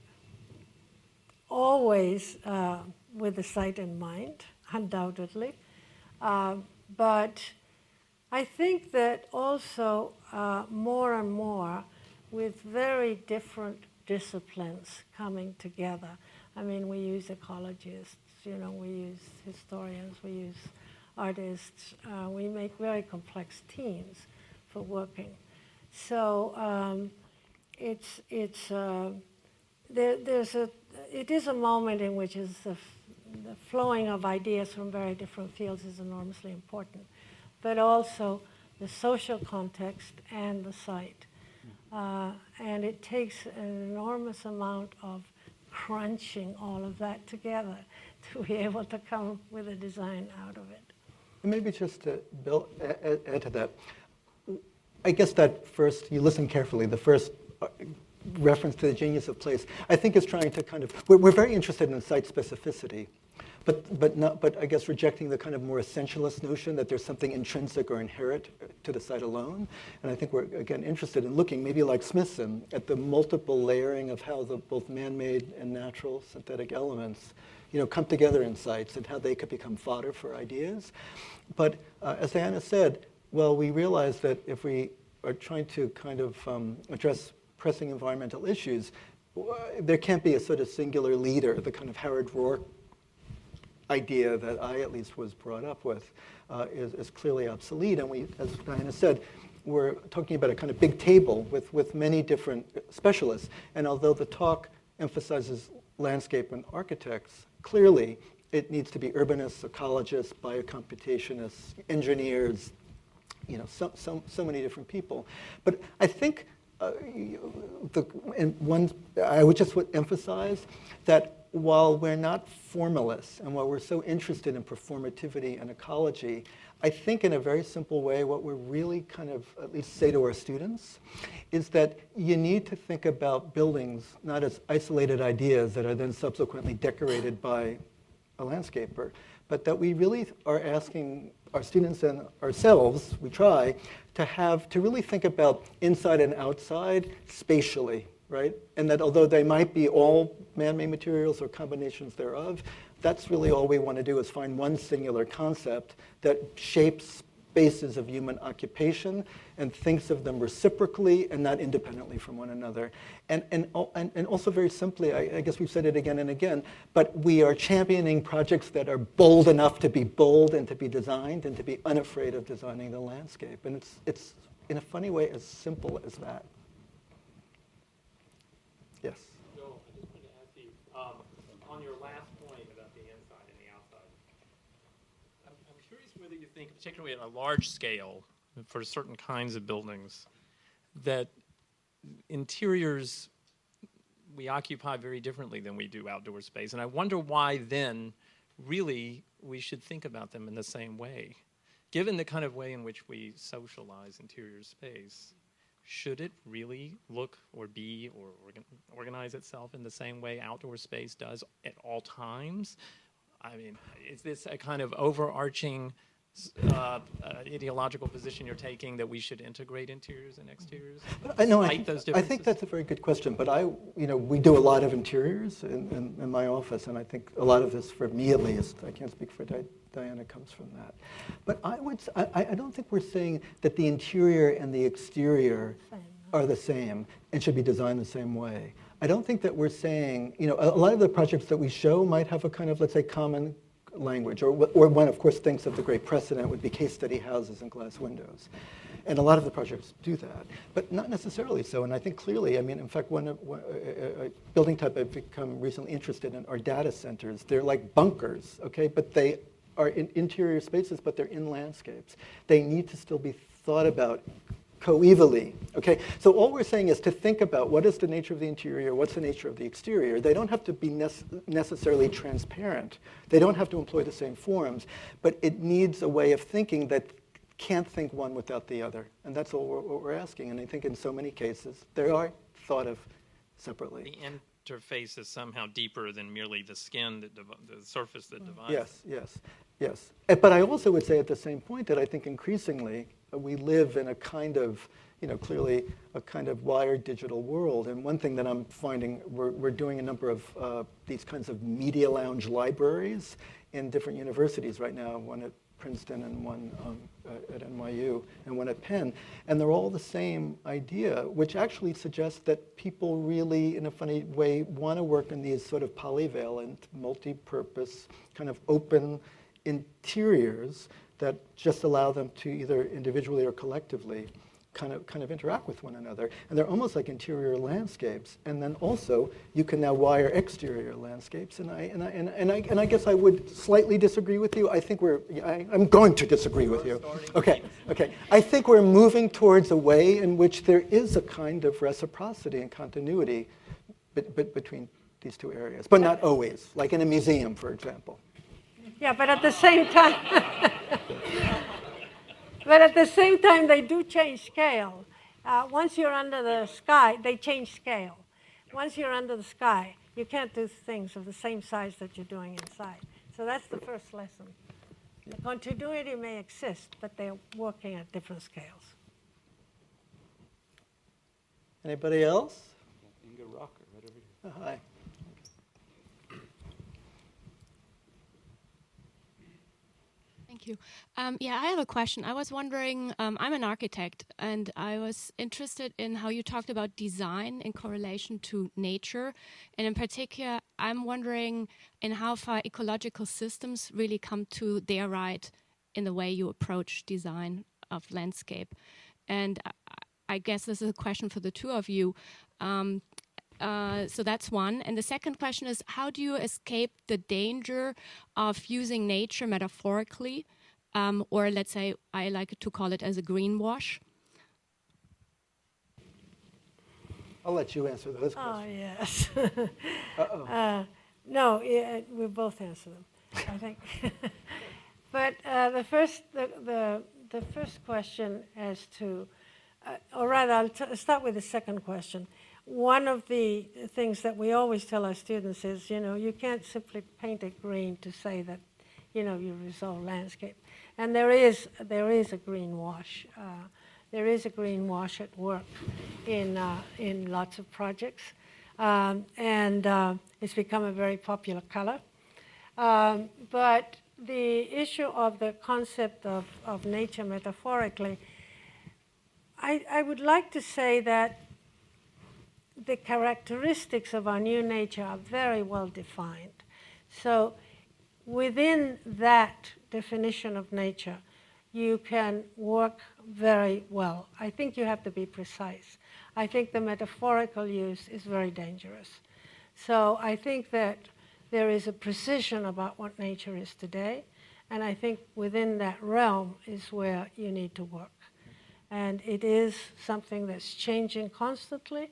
always with the site in mind, undoubtedly. But I think that also more and more with very different disciplines coming together. I mean, we use ecologists, we use historians, we use artists. We make very complex teams for working. So it is a moment in which the flowing of ideas from very different fields is enormously important, but also the social context and the site. And it takes an enormous amount of crunching all of that together to be able to come with a design out of it. And maybe just to add to that, I guess that first, you listen carefully, the first reference to the genius of place, I think is trying to kind of, we're very interested in site specificity, but I guess rejecting the kind of more essentialist notion that there's something intrinsic or inherent to the site alone. And I think we're, again, interested in looking, maybe like Smithson, at the multiple layering of how the both man-made and natural synthetic elements come together in sites and how they could become fodder for ideas. But as Diana said, well, we realize that if we are trying to kind of address pressing environmental issues, there can't be a sort of singular leader, the kind of Howard Roark idea that I at least was brought up with is clearly obsolete. And we, as Diana said, we're talking about a kind of big table with many different specialists. And although the talk emphasizes landscape and architects, clearly it needs to be urbanists, ecologists, biocomputationists, engineers, so many different people. But I think I would just emphasize that while we're not formalists and while we're so interested in performativity and ecology, I think in a very simple way what we're really kind of at least say to our students is that you need to think about buildings not as isolated ideas that are then subsequently decorated by a landscaper, but that we really are asking our students and ourselves, we try, to really think about inside and outside spatially, right? And that although they might be all man-made materials or combinations thereof, that's really all we want to do is find one singular concept that shapes spaces of human occupation and thinks of them reciprocally and not independently from one another. And also very simply, I guess we've said it again and again, but we are championing projects that are bold enough to be bold and to be designed and to be unafraid of designing the landscape. And it's in a funny way as simple as that. Yes? So I just wanted to ask you, on your last point about the inside and the outside, I'm curious whether you think, particularly at a large scale, for certain kinds of buildings, that interiors we occupy very differently than we do outdoor space. And I wonder why then really we should think about them in the same way. Given the kind of way in which we socialize interior space, should it really look or be or organize itself in the same way outdoor space does at all times? I mean, is this a kind of overarching ideological position you're taking that we should integrate interiors and exteriors? I think that's a very good question. But we do a lot of interiors in my office, and I think a lot of this, for me at least, I can't speak for Diana, comes from that. But I don't think we're saying that the interior and the exterior are the same and should be designed the same way. I don't think that we're saying, a lot of the projects that we show might have a kind of, let's say, common language, or one, of course, thinks of the great precedent would be case study houses and glass windows. And a lot of the projects do that, but not necessarily so. And I think clearly, I mean, in fact, one building type I've become recently interested in are data centers. They're like bunkers, okay? But they are in interior spaces, but they're in landscapes. They need to still be thought about coevally, okay? So all we're saying is to think about what is the nature of the interior, what's the nature of the exterior. They don't have to be necessarily transparent. They don't have to employ the same forms, but it needs a way of thinking that can't think one without the other. And that's all what we're asking. And I think in so many cases, they are thought of separately. The interface is somehow deeper than merely the skin, the surface that divides. Yes, yes, yes. But I also would say at the same point that I think increasingly we live in a kind of, clearly a kind of wired digital world. And one thing that I'm finding, we're doing a number of these kinds of media lounge libraries in different universities right now, one at Princeton and one at NYU and one at Penn. And they're all the same idea, which actually suggests that people really, in a funny way, want to work in these sort of polyvalent, multi-purpose, kind of open interiors that just allow them to either individually or collectively kind of interact with one another. And they're almost like interior landscapes. And then also, you can now wire exterior landscapes. And I guess I would slightly disagree with you. I think I'm going to disagree with you. Okay. I think we're moving towards a way in which there is a kind of reciprocity and continuity between these two areas, but not always, like in a museum, for example. Yeah, but at the same time, they do change scale. Once you're under the sky, they change scale. Once you're under the sky, you can't do things of the same size that you're doing inside. So that's the first lesson. The continuity may exist, but they're working at different scales. Anybody else? Inga Rocker, right over here. Oh, hi. Thank you. Yeah, I have a question. I was wondering, I'm an architect, and I was interested in how you talked about design in correlation to nature. And in particular, I'm wondering in how far ecological systems really come to their right in the way you approach design of landscape. And I guess this is a question for the two of you. So that's one. And the second question is, how do you escape the danger of using nature metaphorically, or let's say, I like to call it as a greenwash? I'll let you answer those questions. Oh, yes. Uh-oh. No, we'll both answer them, I think. But the first question as to, or rather, I'll start with the second question. One of the things that we always tell our students is, you can't simply paint it green to say that, you resolve landscape. And there is a green wash. There is a green wash at work in lots of projects. And it's become a very popular color. But the issue of the concept of nature metaphorically, I would like to say that the characteristics of our new nature are very well defined. So within that definition of nature, you can work very well. I think you have to be precise. I think the metaphorical use is very dangerous. So I think that there is a precision about what nature is today, and I think within that realm is where you need to work. And it is something that's changing constantly,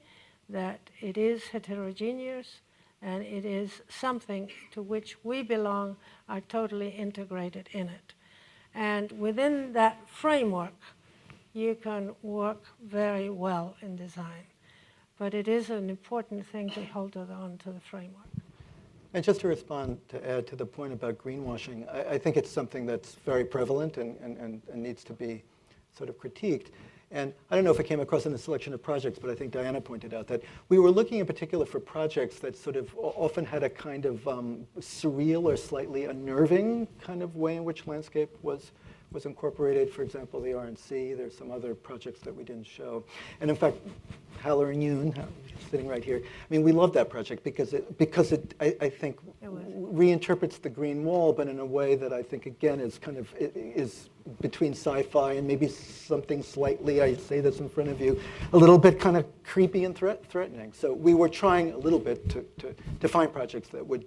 that it is heterogeneous, and it is something to which we belong, are totally integrated in it. And within that framework, you can work very well in design. But it is an important thing to hold on to the framework. And just to respond, to add to the point about greenwashing, I think it's something that's very prevalent and needs to be sort of critiqued. And I don't know if it came across in the selection of projects, but I think Diana pointed out that we were looking in particular for projects that sort of often had a kind of surreal or slightly unnerving kind of way in which landscape was incorporated. For example, the RNC. There's some other projects that we didn't show. And in fact, Haller and Yoon, sitting right here. I mean, we love that project because it I think reinterprets the green wall, but in a way that I think again is kind of is between sci-fi and maybe something slightly, I say this in front of you, a little bit kind of creepy and threatening. So we were trying a little bit to find projects that would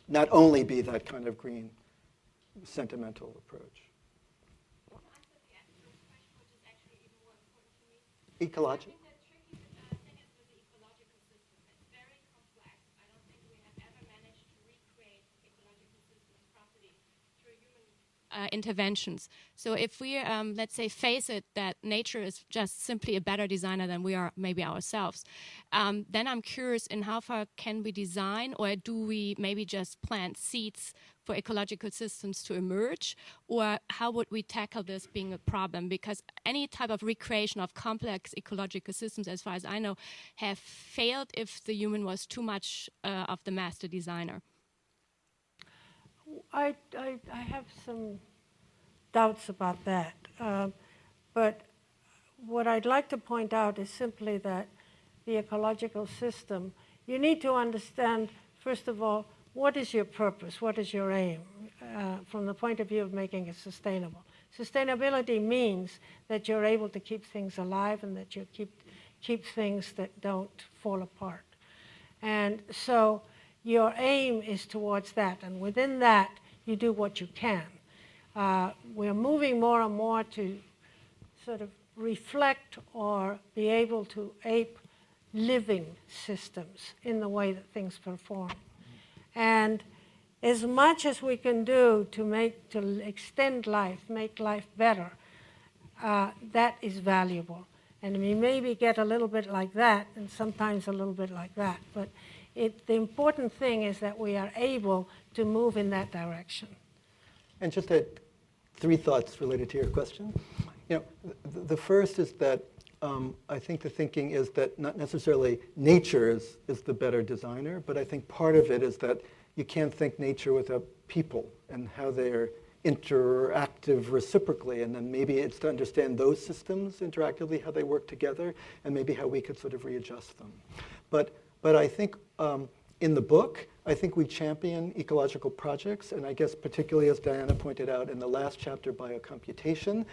not only be that kind of green, sentimental approach. Ecological. Interventions. So if we, let's say, face it that nature is just simply a better designer than we are maybe ourselves, then I'm curious in how far can we design, or do we maybe just plant seeds for ecological systems to emerge, or how would we tackle this being a problem? Because any type of recreation of complex ecological systems, as far as I know, have failed if the human was too much of the master designer. I have some doubts about that. But what I'd like to point out is simply that the ecological system, you need to understand, first of all, what is your purpose? What is your aim from the point of view of making it sustainable? Sustainability means that you're able to keep things alive and that you keep things that don't fall apart. And so your aim is towards that, and within that, you do what you can. We're moving more and more to sort of reflect or be able to ape living systems in the way that things perform. And as much as we can do to extend life, make life better, that is valuable. And we maybe get a little bit like that, and sometimes a little bit like that. But the important thing is that we are able to move in that direction. And just 3 thoughts related to your question. You know, the first is that I think the thinking is that not necessarily nature is the better designer, but I think part of it is that you can't think nature without people and how they're interactive reciprocally, and then maybe it's to understand those systems interactively, how they work together, and maybe how we could sort of readjust them. But I think in the book, I think we champion ecological projects, and I guess particularly as Diana pointed out in the last chapter, biocomputation,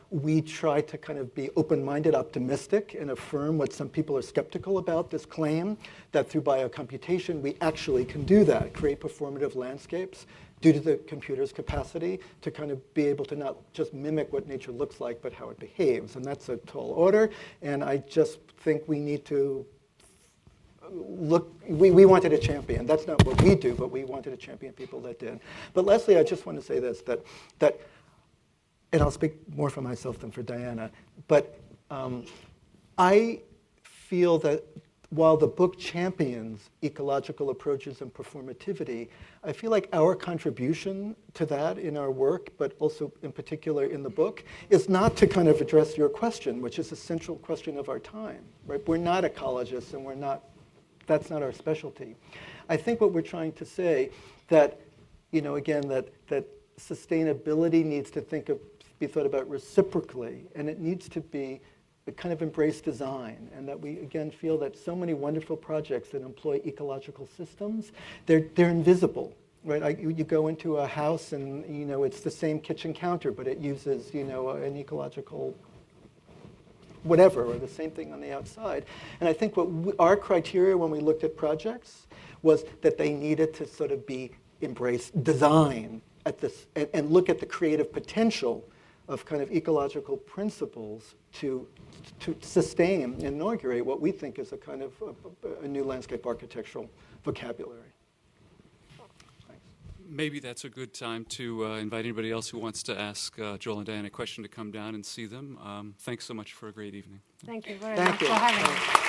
we try to kind of be open-minded, optimistic, and affirm what some people are skeptical about, this claim that through biocomputation we actually can do that, create performative landscapes due to the computer's capacity to kind of be able to not just mimic what nature looks like, but how it behaves. And that's a tall order, and I just think we need to look, we wanted to champion. That's not what we do, but we wanted to champion people that did. But Leslie, I just want to say this, that and I'll speak more for myself than for Diana, but I feel that while the book champions ecological approaches and performativity, I feel like our contribution to that in our work, but also in particular in the book, is not to kind of address your question, which is a central question of our time, right? We're not ecologists, and we're not, that's not our specialty. I think what we're trying to say that, you know, again, that sustainability needs to be thought about reciprocally, and it needs to be kind of embrace design, and that we again feel that so many wonderful projects that employ ecological systems, they're invisible, right? You go into a house and, you know, it's the same kitchen counter, but it uses, you know, an ecological whatever, or the same thing on the outside. And I think what our criteria when we looked at projects was that they needed to sort of embrace design at this, and look at the creative potential of kind of ecological principles to sustain and inaugurate what we think is a kind of a new landscape architectural vocabulary. Thanks. Maybe that's a good time to invite anybody else who wants to ask Joel and Diana a question to come down and see them. Thanks so much for a great evening. Thank you very Thank much you. for having us.